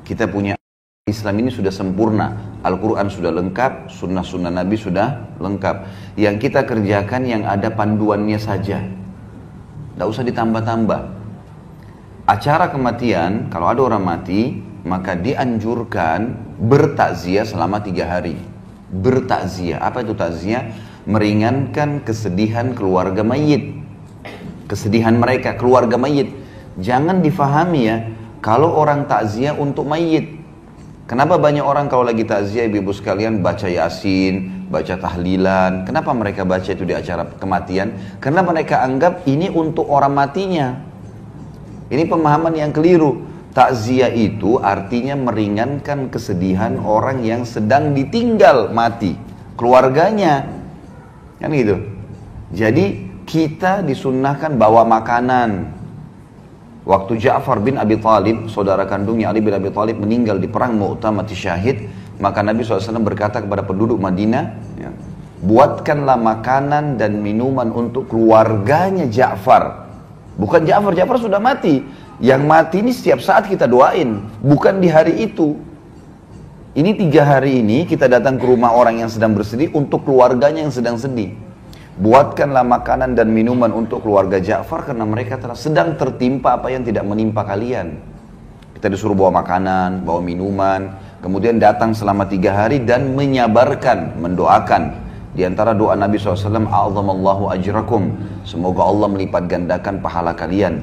Kita punya Islam ini sudah sempurna, Al-Quran sudah lengkap, sunnah-sunnah Nabi sudah lengkap. Yang kita kerjakan yang ada panduannya saja, tidak usah ditambah-tambah. Acara kematian, kalau ada orang mati, maka dianjurkan bertakziah selama 3 hari. Bertakziah, apa itu takziah? Meringankan kesedihan keluarga mayit, kesedihan mereka, keluarga mayit. Jangan difahami ya, kalau orang takziah untuk mayit. Kenapa banyak orang kalau lagi takziah, ibu-ibu sekalian, baca Yasin, baca tahlilan? Kenapa mereka baca itu di acara kematian? Karena mereka anggap ini untuk orang matinya. Ini pemahaman yang keliru. Takziah itu artinya meringankan kesedihan orang yang sedang ditinggal mati, keluarganya, kan gitu. Jadi kita disunnahkan bawa makanan. Waktu Ja'far bin Abi Thalib, saudara kandungnya Ali bin Abi Thalib, meninggal di perang Mu'tah, mati syahid, maka Nabi SAW berkata kepada penduduk Madinah, ya, buatkanlah makanan dan minuman untuk keluarganya Ja'far. Bukan Ja'far, Ja'far sudah mati. Yang mati ini setiap saat kita doain, bukan di hari itu. Ini 3 hari ini kita datang ke rumah orang yang sedang bersedih untuk keluarganya yang sedang sedih. Buatkanlah makanan dan minuman untuk keluarga Ja'far karena mereka sedang tertimpa apa yang tidak menimpa kalian. Kita disuruh bawa makanan, bawa minuman, kemudian datang selama 3 hari dan menyabarkan, mendoakan. Di antara doa Nabi SAW, a'zamallahu ajrakum, semoga Allah melipat gandakan pahala kalian.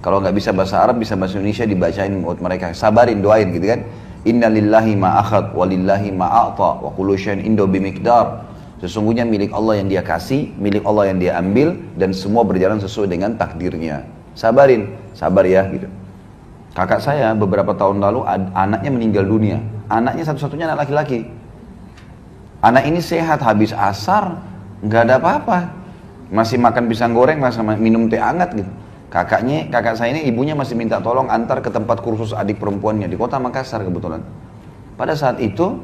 Kalau nggak bisa bahasa Arab, bisa bahasa Indonesia, dibacain buat mereka, sabarin, doain gitu kan. Inna lillahi ma akhad, wa lillahi ma a'ta, wa kullu syai'in indahu bimiqdar. Sesungguhnya milik Allah yang dia kasih, milik Allah yang dia ambil, dan semua berjalan sesuai dengan takdirnya. Sabarin, sabar ya gitu. Kakak saya beberapa tahun lalu anaknya meninggal dunia. Anaknya satu-satunya anak laki-laki. Anak ini sehat, habis asar nggak ada apa-apa, masih makan pisang goreng, masih minum teh hangat gitu. Kakak saya ini, ibunya masih minta tolong antar ke tempat kursus adik perempuannya di kota Makassar kebetulan. Pada saat itu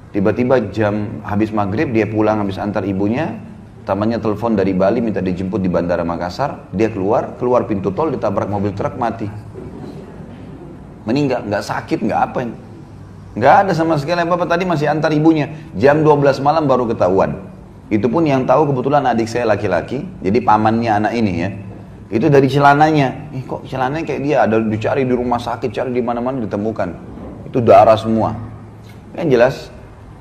tiba-tiba jam habis maghrib dia pulang habis antar ibunya, Temannya telepon dari Bali minta dijemput di Bandara Makassar, dia keluar pintu tol ditabrak mobil truk, mati. Meninggal, nggak sakit, nggak apa. Nggak ada sama sekali apa-apa, tadi masih antar ibunya. Jam 12 malam baru ketahuan. Itu pun yang tahu kebetulan adik saya laki-laki, jadi pamannya anak ini ya. Itu dari celananya. Kok celananya kayak dia, ada dicari di rumah sakit, cari di mana-mana ditemukan. Itu darah semua. Yang jelas,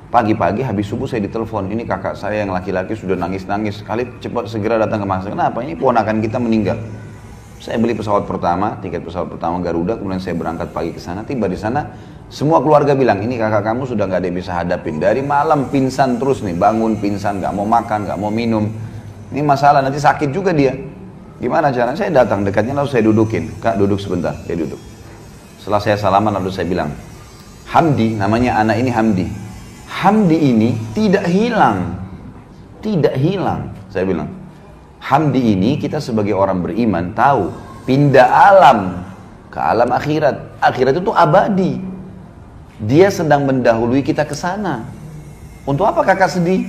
pagi-pagi habis subuh saya ditelepon, ini kakak saya yang laki-laki sudah nangis-nangis, kali cepat segera datang ke Makassar. Kenapa? Ini ponakan kita meninggal. Saya beli pesawat pertama, tiket pesawat pertama Garuda, kemudian saya berangkat pagi ke sana. Tiba di sana, semua keluarga bilang, ini kakak kamu sudah nggak ada yang bisa hadapin. Dari malam pingsan terus nih, bangun pingsan, nggak mau makan, nggak mau minum. Ini masalah, nanti sakit juga dia. Gimana caranya? Saya datang dekatnya lalu saya dudukin, kak duduk sebentar, dia duduk. Setelah saya salaman lalu saya bilang, Hamdi, namanya anak ini Hamdi. Hamdi ini tidak hilang. Tidak hilang, saya bilang. Hamdi ini kita sebagai orang beriman tahu pindah alam ke alam akhirat. Akhirat itu abadi. Dia sedang mendahului kita ke sana. Untuk apa kakak sedih?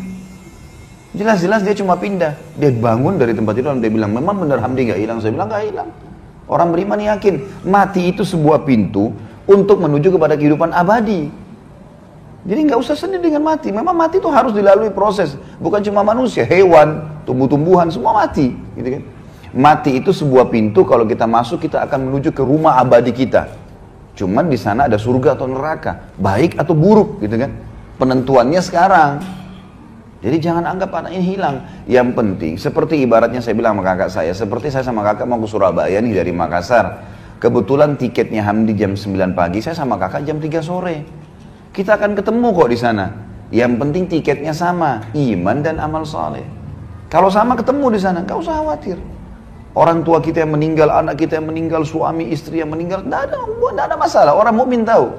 Jelas-jelas dia cuma pindah. Dia bangun dari tempat itu dan dia bilang, memang benar Hamdi gak hilang. Saya bilang gak hilang. Orang beriman yakin mati itu sebuah pintu untuk menuju kepada kehidupan abadi. Jadi nggak usah sedih dengan mati. Memang mati itu harus dilalui proses. Bukan cuma manusia, hewan, tumbuh-tumbuhan, semua mati. Gitu kan? Mati itu sebuah pintu, kalau kita masuk kita akan menuju ke rumah abadi kita. Cuman di sana ada surga atau neraka, baik atau buruk, gitu kan? Penentuannya sekarang. Jadi jangan anggap anak ini hilang. Yang penting, seperti ibaratnya saya bilang sama kakak saya, seperti saya sama kakak mau ke Surabaya nih dari Makassar. Kebetulan tiketnya Hamdi jam 9 pagi, saya sama kakak jam 3 sore. Kita akan ketemu kok di sana. Yang penting tiketnya sama, iman dan amal saleh. Kalau sama ketemu di sana, gak usah khawatir. Orang tua kita yang meninggal, anak kita yang meninggal, suami istri yang meninggal, gak ada masalah. Orang mukmin tahu.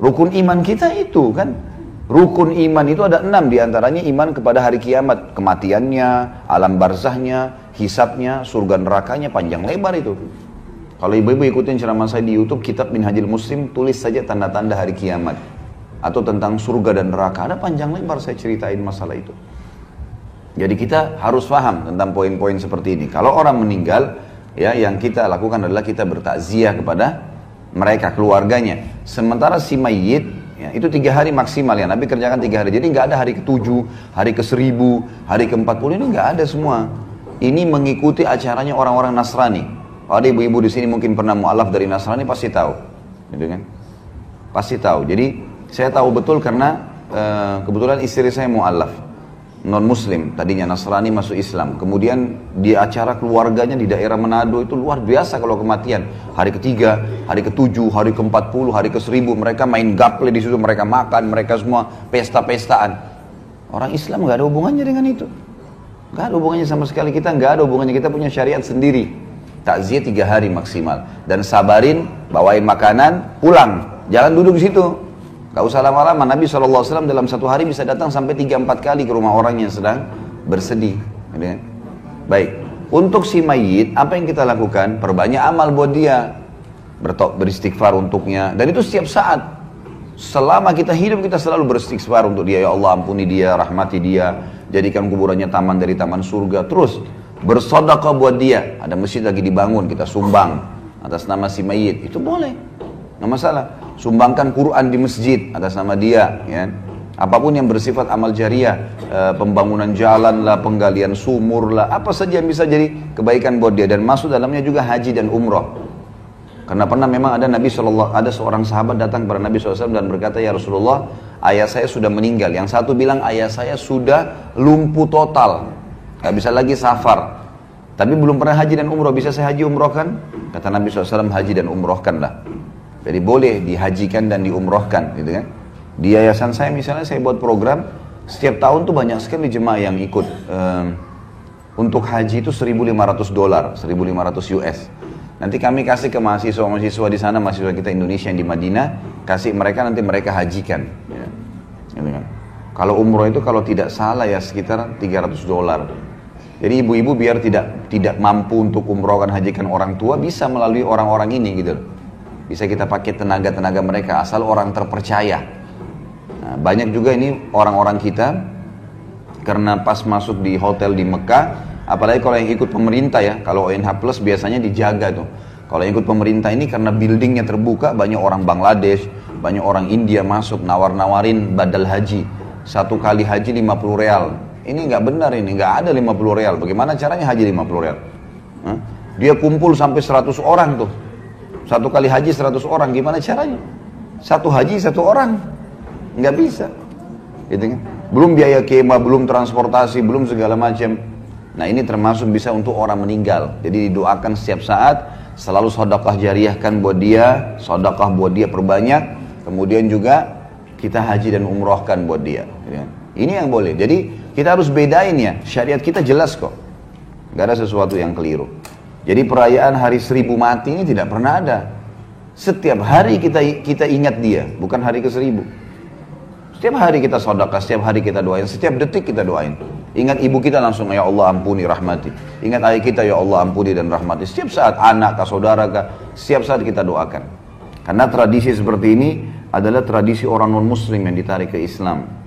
Rukun iman kita itu kan. Rukun iman itu ada 6 diantaranya iman kepada hari kiamat, kematiannya, alam barzahnya, hisabnya, surga nerakanya, panjang lebar itu. Kalau ibu-ibu ikutin ceramah saya di YouTube, Kitab Minhajul Muslim, tulis saja tanda-tanda hari kiamat. Atau tentang surga dan neraka, ada panjang lebar saya ceritain masalah itu. Jadi kita harus paham tentang poin-poin seperti ini. Kalau orang meninggal, ya yang kita lakukan adalah kita bertakziah kepada mereka, keluarganya. Sementara si mayit, ya, itu 3 hari maksimal ya, Nabi kerjakan 3 hari. Jadi nggak ada hari ke-7, hari ke-1000, hari ke-40, ini nggak ada semua. Ini mengikuti acaranya orang-orang Nasrani. Ada ibu-ibu di sini mungkin pernah mu'alaf dari Nasrani, pasti tahu, gitu kan? Pasti tahu. Jadi saya tahu betul karena kebetulan istri saya mu'alaf, non muslim, tadinya Nasrani masuk Islam. Kemudian di acara keluarganya di daerah Manado itu luar biasa kalau kematian. Hari ke-3, hari ke-7, hari ke-40, hari ke-1000 mereka main gaple di situ, mereka makan, mereka semua pesta-pestaan. Orang Islam nggak ada hubungannya dengan itu. Nggak ada hubungannya sama sekali, kita nggak ada hubungannya, kita punya syariat sendiri. Takziah 3 hari maksimal. Dan sabarin, bawain makanan, pulang. Jangan duduk di situ. Gak usah lama-lama. Nabi SAW dalam 1 hari bisa datang sampai 3-4 kali ke rumah orang yang sedang bersedih. Baik. Untuk si mayit, apa yang kita lakukan? Perbanyak amal buat dia. Beristighfar untuknya. Dan itu setiap saat. Selama kita hidup, kita selalu beristighfar untuk dia. Ya Allah, ampuni dia, rahmati dia. Jadikan kuburannya taman dari taman surga. Terus bersedekah buat dia. Ada masjid lagi dibangun, kita sumbang atas nama si mayit. Itu boleh, nggak masalah. Sumbangkan Quran di masjid atas nama dia, ya. Apapun yang bersifat amal jariah, pembangunan jalan lah, penggalian sumur lah, apa saja yang bisa jadi kebaikan buat dia. Dan masuk dalamnya juga haji dan umroh. Karena pernah memang ada ada seorang sahabat datang kepada Nabi SAW dan berkata, ya Rasulullah, ayah saya sudah meninggal. Yang satu bilang ayah saya sudah lumpuh total, gak bisa lagi safar, tapi belum pernah haji dan umroh. Bisa saya haji umrohkan? Kata Nabi SAW, haji dan umrohkan lah. Jadi boleh dihajikan dan diumrohkan, gitu kan? Di yayasan saya misalnya, saya buat program, setiap tahun tuh banyak sekali jemaah yang ikut. Untuk haji itu $1.500, 1.500 US. Nanti kami kasih ke mahasiswa-mahasiswa di sana, mahasiswa kita Indonesia yang di Madinah, kasih mereka, nanti mereka hajikan. Ya. Gitu kan? Kalau umroh itu kalau tidak salah ya sekitar $300. Jadi ibu-ibu biar tidak mampu untuk umrohkan, hajikan orang tua, bisa melalui orang-orang ini gitu. Bisa kita pakai tenaga-tenaga mereka, asal orang terpercaya. Nah, banyak juga ini orang-orang kita, Karena pas masuk di hotel di Mekah, apalagi kalau yang ikut pemerintah ya, kalau ONH Plus biasanya dijaga tuh. Kalau yang ikut pemerintah ini karena buildingnya terbuka, banyak orang Bangladesh, banyak orang India masuk, nawar-nawarin badal haji. 1 kali haji 50 real. Ini nggak benar ini, nggak ada 50 real. Bagaimana caranya haji 50 real? Dia kumpul sampai 100 orang tuh. 1 kali haji 100 orang, gimana caranya? 1 haji 1 orang, nggak bisa. Gitu kan? Belum biaya kemah, belum transportasi, belum segala macam. Nah ini termasuk bisa untuk orang meninggal. Jadi didoakan setiap saat, selalu sedekah jariahkan buat dia, sedekah buat dia perbanyak. Kemudian juga kita haji dan umrohkan buat dia. Gitu kan? Ini yang boleh. Jadi kita harus bedain ya, syariat kita jelas kok. Nggak ada sesuatu yang keliru. Jadi perayaan hari 1000 mati ini tidak pernah ada. Setiap hari kita ingat dia, bukan hari ke-1000. Setiap hari kita sedekah, setiap hari kita doain, setiap detik kita doain. Ingat ibu kita langsung, ya Allah ampuni rahmati. Ingat ayah kita, ya Allah ampuni dan rahmati. Setiap saat anak kah, saudara kah, setiap saat kita doakan. Karena tradisi seperti ini adalah tradisi orang non-muslim yang ditarik ke Islam.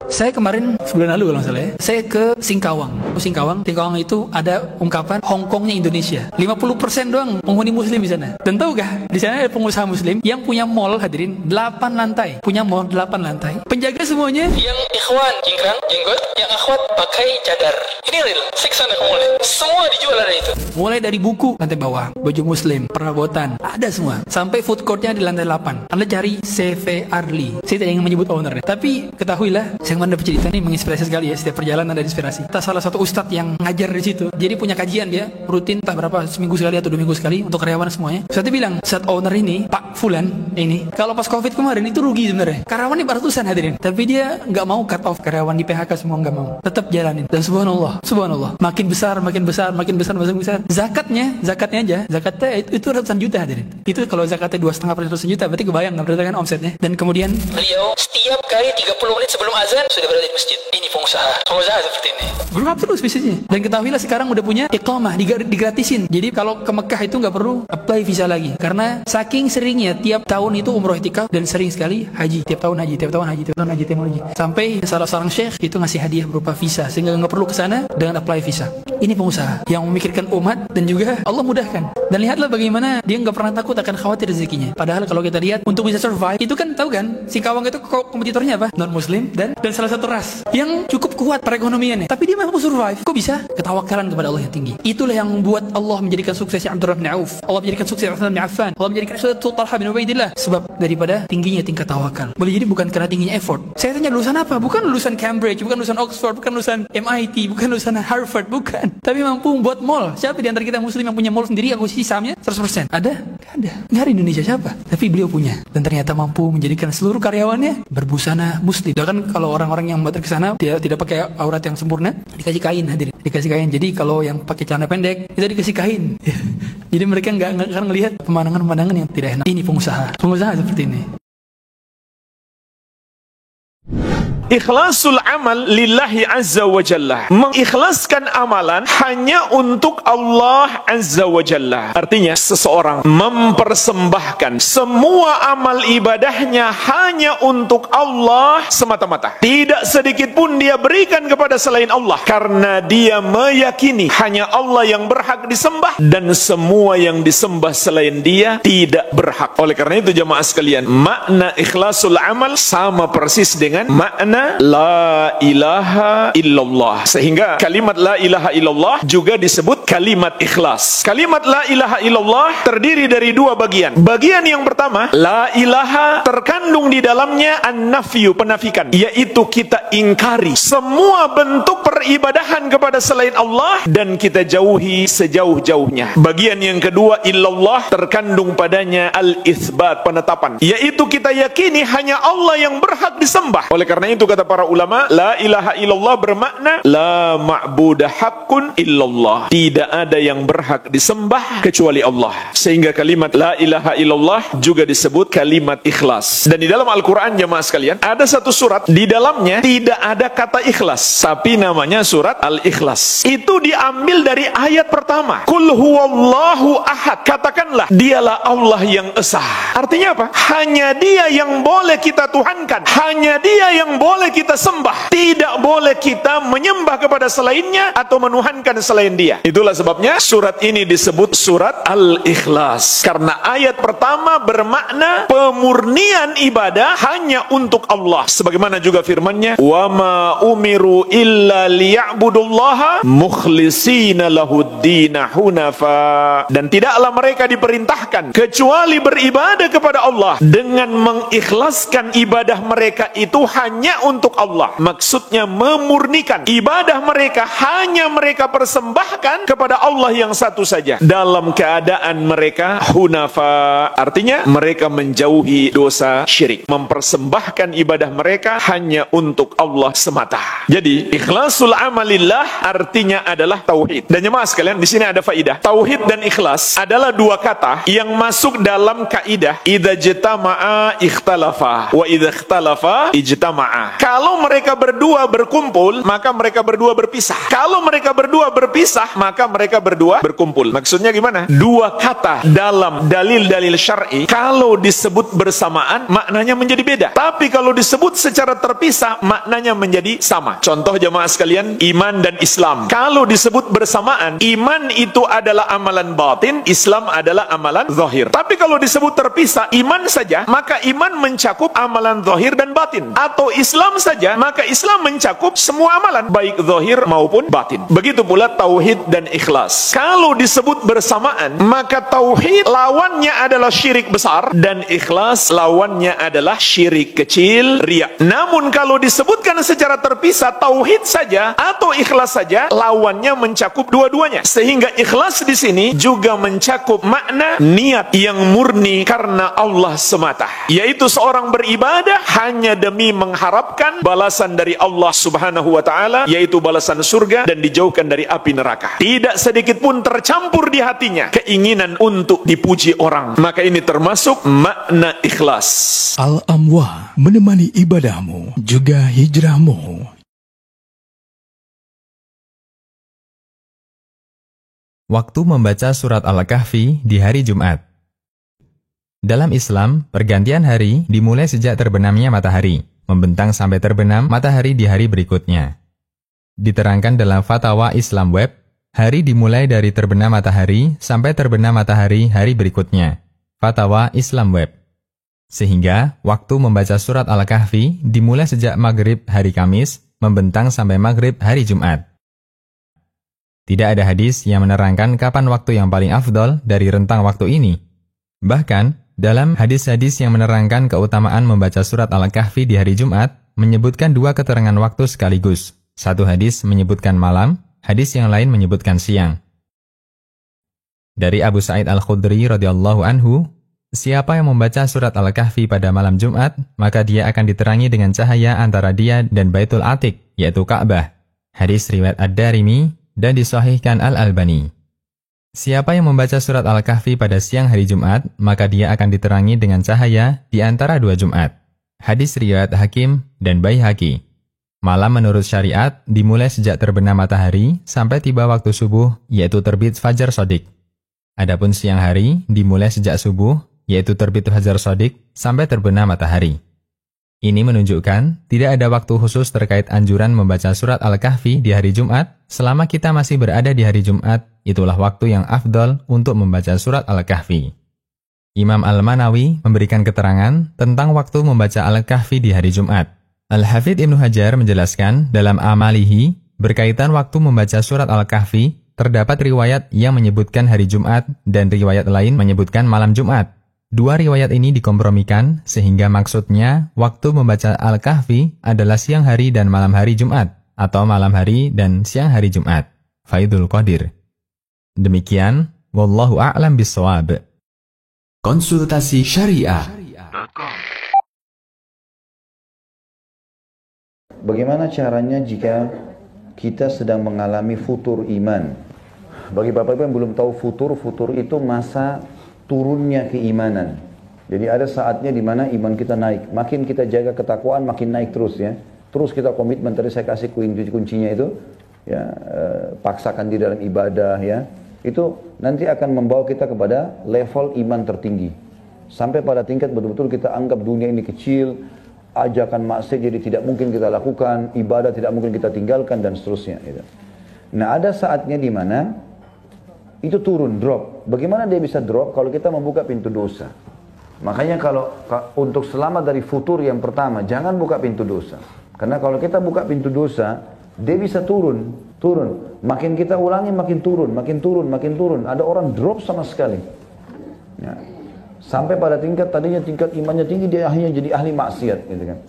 Saya kemarin sebulan lalu kalau salah ya, saya ke Singkawang. Singkawang itu ada ungkapan Hongkongnya Indonesia. 50% doang penghuni muslim di sana. Dan tahukah, di sana ada pengusaha muslim yang punya mall, hadirin, 8 lantai. Punya mall 8 lantai. Penjaga semuanya yang ikhwan jingkrang, jenggot, yang akhwat pakai cadar. Ini real, seksana mulai. Semua dijual ada itu. Mulai dari buku lantai bawah, baju muslim, perabotan, ada semua. Sampai food courtnya di lantai 8. Anda cari CV Arli. Saya tidak ingin menyebut ownernya, tapi ketahuilah, saya kemarin dapat cerita nih menginspirasi sekali ya. Setiap perjalanan ada inspirasi. Kita salah satu ustadz yang ngajar di situ. Jadi punya kajian dia rutin entah berapa, seminggu sekali atau 2 minggu sekali untuk karyawan semuanya. Ustadz bilang, saat owner ini Pak Fulan ini, kalau pas Covid kemarin itu rugi sebenarnya. Karyawannya ratusan hadirin, tapi dia nggak mau cut off karyawan di PHK semua, nggak mau. Tetap jalanin. Dan subhanallah, makin besar. Zakatnya aja, itu ratusan juta hadirin. Itu kalau zakatnya 2,5% ratusan juta, berarti kebayang nggak berarti kan omsetnya. Dan kemudian beliau setiap kali 30 menit sebelum azan sudah berada di masjid. Ini pengusaha seperti ini. Grow up terus bisnisnya. Dan ketahuilah sekarang udah punya iqamah, digratisin. Jadi kalau ke Mekah itu nggak perlu apply visa lagi. Karena saking seringnya tiap tahun itu umroh itikaf dan sering sekali haji. Tiap tahun haji. Sampai salah seorang syekh itu ngasih hadiah berupa visa sehingga nggak perlu kesana dengan apply visa. Ini pengusaha yang memikirkan umat dan juga Allah mudahkan. Dan lihatlah bagaimana dia nggak pernah takut akan khawatir rezekinya. Padahal kalau kita lihat untuk bisa survive itu kan tahu kan, Singkawang itu kompetitornya apa? Non Muslim dan salah satu ras yang cukup kuat perekonomiannya, tapi dia mampu survive. Kok bisa? Ketawakalan kepada Allah yang tinggi. Itulah yang membuat Allah menjadikan suksesnya Abdurrahman bin Auf, Allah menjadikan sukses Utsman bin Affan, Allah menjadikan sukses Talha bin Ubaidillah, sebab daripada tingginya tingkat tawakal. Boleh jadi bukan karena tingginya effort. Saya tanya lulusan apa? Bukan lulusan Cambridge, bukan lulusan Oxford, bukan lulusan MIT, bukan lulusan Harvard, bukan. Tapi mampu membuat mall. Siapa di antara kita muslim yang punya mall sendiri akuisisi sahamnya 100%? Ada? Gak ada. Nggak ada Indonesia siapa? Tapi beliau punya. Dan ternyata mampu menjadikan seluruh karyawannya berbusana muslim. Bahkan kalau orang-orang yang ke sana dia tidak pakai aurat yang sempurna, dikasih kain hadirin. Dikasih kain. Jadi kalau yang pakai celana pendek, kita dikasih kain. Jadi mereka nggak akan melihat pemandangan-pemandangan yang tidak enak. Ini pengusaha seperti ini. Ikhlasul amal lillahi azza wa jalla. Mengikhlaskan amalan hanya untuk Allah azza wa jalla. Artinya seseorang mempersembahkan semua amal ibadahnya hanya untuk Allah semata-mata. Tidak sedikit pun dia berikan kepada selain Allah. Karena dia meyakini hanya Allah yang berhak disembah dan semua yang disembah selain dia tidak berhak. Oleh karena itu jamaah sekalian, makna ikhlasul amal sama persis dengan makna la ilaha illallah. Sehingga kalimat la ilaha illallah juga disebut kalimat ikhlas. Kalimat la ilaha illallah terdiri dari 2 bagian. Bagian yang pertama, la ilaha terkandung di dalamnya an-nafyu, penafikan, yaitu kita ingkari semua bentuk peribadahan kepada selain Allah dan kita jauhi sejauh-jauhnya. Bagian yang kedua, illallah, terkandung padanya al-itsbat, penetapan, yaitu kita yakini hanya Allah yang berhak disembah. Oleh karena itu kata para ulama, la ilaha illallah bermakna la ma'budah haqqun illallah. Tidak ada yang berhak disembah kecuali Allah. Sehingga kalimat la ilaha illallah juga disebut kalimat ikhlas. Dan di dalam Al-Quran jemaah sekalian, ada satu surat di dalamnya tidak ada kata ikhlas, tapi namanya surat Al-Ikhlas. Itu diambil dari ayat pertama, Qul huwallahu ahad. Katakanlah dialah Allah yang esa. Artinya apa? Hanya dia yang boleh kita tuhankan, hanya dia yang boleh boleh kita sembah, tidak boleh kita menyembah kepada selainnya atau menuhankan selain dia. Itulah sebabnya surat ini disebut surat Al-Ikhlas, karena ayat pertama bermakna pemurnian ibadah hanya untuk Allah, sebagaimana juga firman-Nya, wa ma umiru illa liya'budullaha mukhlishina lahuddina hunafa, dan tidaklah mereka diperintahkan kecuali beribadah kepada Allah dengan mengikhlaskan ibadah mereka itu hanya untuk Allah. Maksudnya memurnikan ibadah mereka, hanya mereka persembahkan kepada Allah yang satu saja dalam keadaan mereka hunafa, artinya mereka menjauhi dosa syirik, mempersembahkan ibadah mereka hanya untuk Allah semata. Jadi ikhlasul amalillah artinya adalah tauhid. Dan jemaah sekalian, di sini ada faidah. Tauhid dan ikhlas adalah dua kata yang masuk dalam kaidah idza jtama'a ikhtalafa wa idza ikhtalafa ijtama'a. Kalau mereka berdua berkumpul, maka mereka berdua berpisah. Kalau mereka berdua berpisah, maka mereka berdua berkumpul. Maksudnya gimana? Dua kata dalam dalil-dalil syar'i kalau disebut bersamaan maknanya menjadi beda, tapi kalau disebut secara terpisah maknanya menjadi sama. Contoh jemaah sekalian, iman dan Islam. Kalau disebut bersamaan, iman itu adalah amalan batin, Islam adalah amalan zahir. Tapi kalau disebut terpisah, iman saja, maka iman mencakup amalan zahir dan batin. Atau Islam saja, maka Islam mencakup semua amalan, baik zahir maupun batin. Begitu pula tauhid dan ikhlas. Kalau disebut bersamaan, maka tauhid lawannya adalah syirik besar, dan ikhlas lawannya adalah syirik kecil, riya. Namun kalau disebutkan secara terpisah, tauhid saja atau ikhlas saja, lawannya mencakup dua-duanya. Sehingga ikhlas di sini juga mencakup makna niat yang murni karena Allah semata, yaitu seorang beribadah hanya demi mengharapkan balasan dari Allah Subhanahu wa taala, yaitu balasan surga dan dijauhkan dari api neraka. Tidak sedikit pun tercampur di hatinya keinginan untuk dipuji orang. Maka ini termasuk makna ikhlas. Al-Amwah, menemani ibadahmu juga hijrahmu. Waktu membaca surat Al-Kahfi di hari Jumat. Dalam Islam, pergantian hari dimulai sejak terbenamnya matahari, membentang sampai terbenam matahari di hari berikutnya. Diterangkan dalam Fatwa Islam Web, hari dimulai dari terbenam matahari sampai terbenam matahari hari berikutnya. Fatwa Islam Web. Sehingga, waktu membaca surat Al-Kahfi dimulai sejak maghrib hari Kamis, membentang sampai maghrib hari Jumat. Tidak ada hadis yang menerangkan kapan waktu yang paling afdol dari rentang waktu ini. Bahkan, dalam hadis-hadis yang menerangkan keutamaan membaca surat Al-Kahfi di hari Jumat, menyebutkan dua keterangan waktu sekaligus. Satu hadis menyebutkan malam, hadis yang lain menyebutkan siang. Dari Abu Sa'id Al-Khudri radhiyallahu anhu, siapa yang membaca surat Al-Kahfi pada malam Jumat, maka dia akan diterangi dengan cahaya antara dia dan Baitul Atiq, yaitu Ka'bah. Hadis riwayat Ad-Darimi dan disahihkan Al-Albani. Siapa yang membaca surat Al-Kahfi pada siang hari Jumat, maka dia akan diterangi dengan cahaya di antara dua Jumat. Hadis riwayat Hakim dan Baihaqi. Malam menurut syariat dimulai sejak terbenam matahari sampai tiba waktu subuh, yaitu terbit fajar shadiq. Adapun siang hari dimulai sejak subuh, yaitu terbit fajar shadiq sampai terbenam matahari. Ini menunjukkan tidak ada waktu khusus terkait anjuran membaca surat Al-Kahfi di hari Jumat. Selama kita masih berada di hari Jumat, itulah waktu yang afdol untuk membaca surat Al-Kahfi. Imam Al-Manawi memberikan keterangan tentang waktu membaca Al-Kahfi di hari Jumat. Al-Hafidh Ibnu Hajar menjelaskan dalam Amalihi, berkaitan waktu membaca surat Al-Kahfi, terdapat riwayat yang menyebutkan hari Jumat dan riwayat lain menyebutkan malam Jumat. Dua riwayat ini dikompromikan sehingga maksudnya waktu membaca Al-Kahfi adalah siang hari dan malam hari Jumat, atau malam hari dan siang hari Jumat. Faidul Qadir. Demikian, wallahu a'lam bishawab. Konsultasi Syariah. Bagaimana caranya jika kita sedang mengalami futur iman? Bagi Bapak-Ibu yang belum tahu futur itu masa turunnya keimanan. Jadi ada saatnya di mana iman kita naik. Makin kita jaga ketakwaan, makin naik terus ya. Terus kita komitmen, tadi saya kasih kuncinya itu, ya, paksakan di dalam ibadah ya. Itu nanti akan membawa kita kepada level iman tertinggi. Sampai pada tingkat betul-betul kita anggap dunia ini kecil, ajakan maksiat jadi tidak mungkin kita lakukan, ibadah tidak mungkin kita tinggalkan dan seterusnya. Gitu. Nah ada saatnya di mana itu turun, drop. Bagaimana dia bisa drop kalau kita membuka pintu dosa? Makanya kalau untuk selamat dari futur yang pertama, jangan buka pintu dosa. Karena kalau kita buka pintu dosa, dia bisa turun. Makin kita ulangi makin turun. Ada orang drop sama sekali. Ya. Sampai pada tingkat tadinya tingkat imannya tinggi, dia akhirnya jadi ahli maksiat. Gitu kan.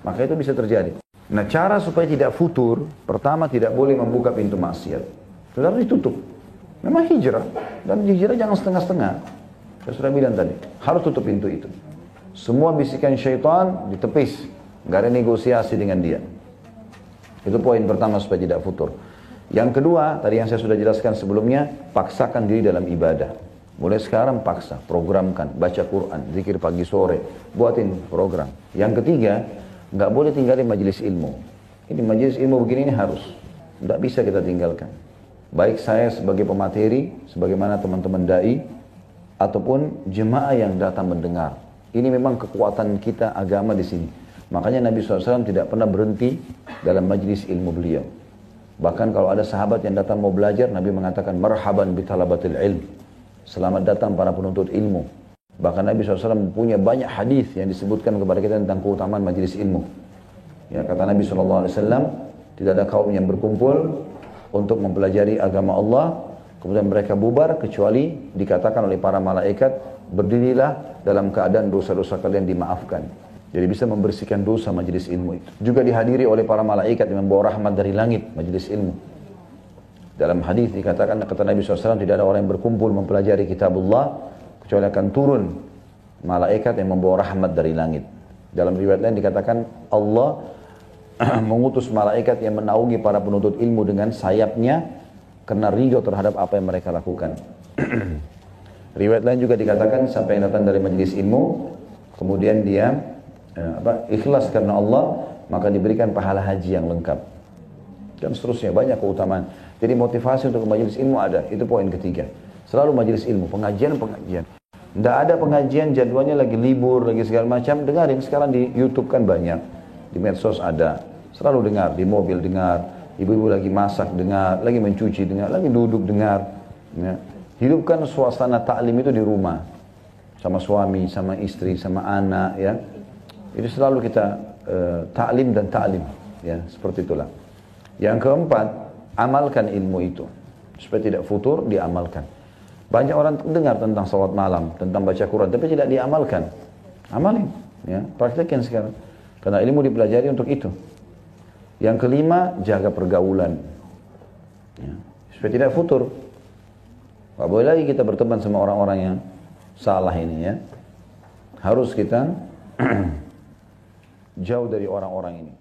Maka itu bisa terjadi. Nah cara supaya tidak futur, pertama tidak boleh membuka pintu maksiat. Sudah ditutup. Memang hijrah. Dan hijrah jangan setengah-setengah. Saya sudah bilang tadi, harus tutup pintu itu. Semua bisikan syaitan ditepis, nggak ada negosiasi dengan dia. Itu poin pertama supaya tidak futur. Yang kedua, tadi yang saya sudah jelaskan sebelumnya, paksakan diri dalam ibadah. Mulai sekarang paksa, programkan, baca Quran, zikir pagi sore, buatin program. Yang ketiga, nggak boleh tinggalin majelis ilmu. Ini majelis ilmu begini ini harus, nggak bisa kita tinggalkan. Baik saya sebagai pemateri, sebagaimana teman-teman dai, ataupun jemaah yang datang mendengar. Ini memang kekuatan kita agama di sini. Makanya Nabi SAW tidak pernah berhenti dalam majlis ilmu beliau. Bahkan kalau ada sahabat yang datang mau belajar, Nabi mengatakan, marhaban bitalabatil ilm. Selamat datang para penuntut ilmu. Bahkan Nabi SAW punya banyak hadis yang disebutkan kepada kita tentang keutamaan majlis ilmu. Ya, kata Nabi SAW, tidak ada kaum yang berkumpul untuk mempelajari agama Allah, kemudian mereka bubar kecuali dikatakan oleh para malaikat, berdirilah dalam keadaan dosa-dosa kalian dimaafkan. Jadi bisa membersihkan dosa majelis ilmu itu. Juga dihadiri oleh para malaikat yang membawa rahmat dari langit majelis ilmu. Dalam hadis dikatakan, kata Nabi SAW, tidak ada orang yang berkumpul mempelajari kitabullah kecuali akan turun malaikat yang membawa rahmat dari langit. Dalam riwayat lain dikatakan Allah mengutus malaikat yang menaungi para penuntut ilmu dengan sayapnya karena ridho terhadap apa yang mereka lakukan. Riwayat lain juga dikatakan sampai yang datang dari majelis ilmu, kemudian dia ikhlas karena Allah, maka diberikan pahala haji yang lengkap. Dan seterusnya, banyak keutamaan. Jadi motivasi untuk majelis ilmu ada, itu poin ketiga. Selalu majelis ilmu, pengajian. Tidak ada pengajian jadwalnya lagi libur, lagi segala macam, dengarin. Sekarang di YouTube kan banyak, di medsos ada. Selalu dengar, di mobil dengar. Ibu-ibu lagi masak, dengar, lagi mencuci, dengar, lagi duduk, dengar. Ya. Hidupkan suasana ta'lim itu di rumah. Sama suami, sama istri, sama anak. Ya. Itu selalu kita ta'lim dan ta'lim. Ya, seperti itulah. Yang keempat, amalkan ilmu itu. Supaya tidak futur, diamalkan. Banyak orang dengar tentang salat malam, tentang baca Quran, tapi tidak diamalkan. Amalin. Ya, praktekkan sekarang. Karena ilmu dipelajari untuk itu. Yang kelima, jaga pergaulan. Ya, supaya tidak futur. Tidak boleh lagi kita berteman sama orang-orang yang salah ini ya. Harus kita jauh dari orang-orang ini.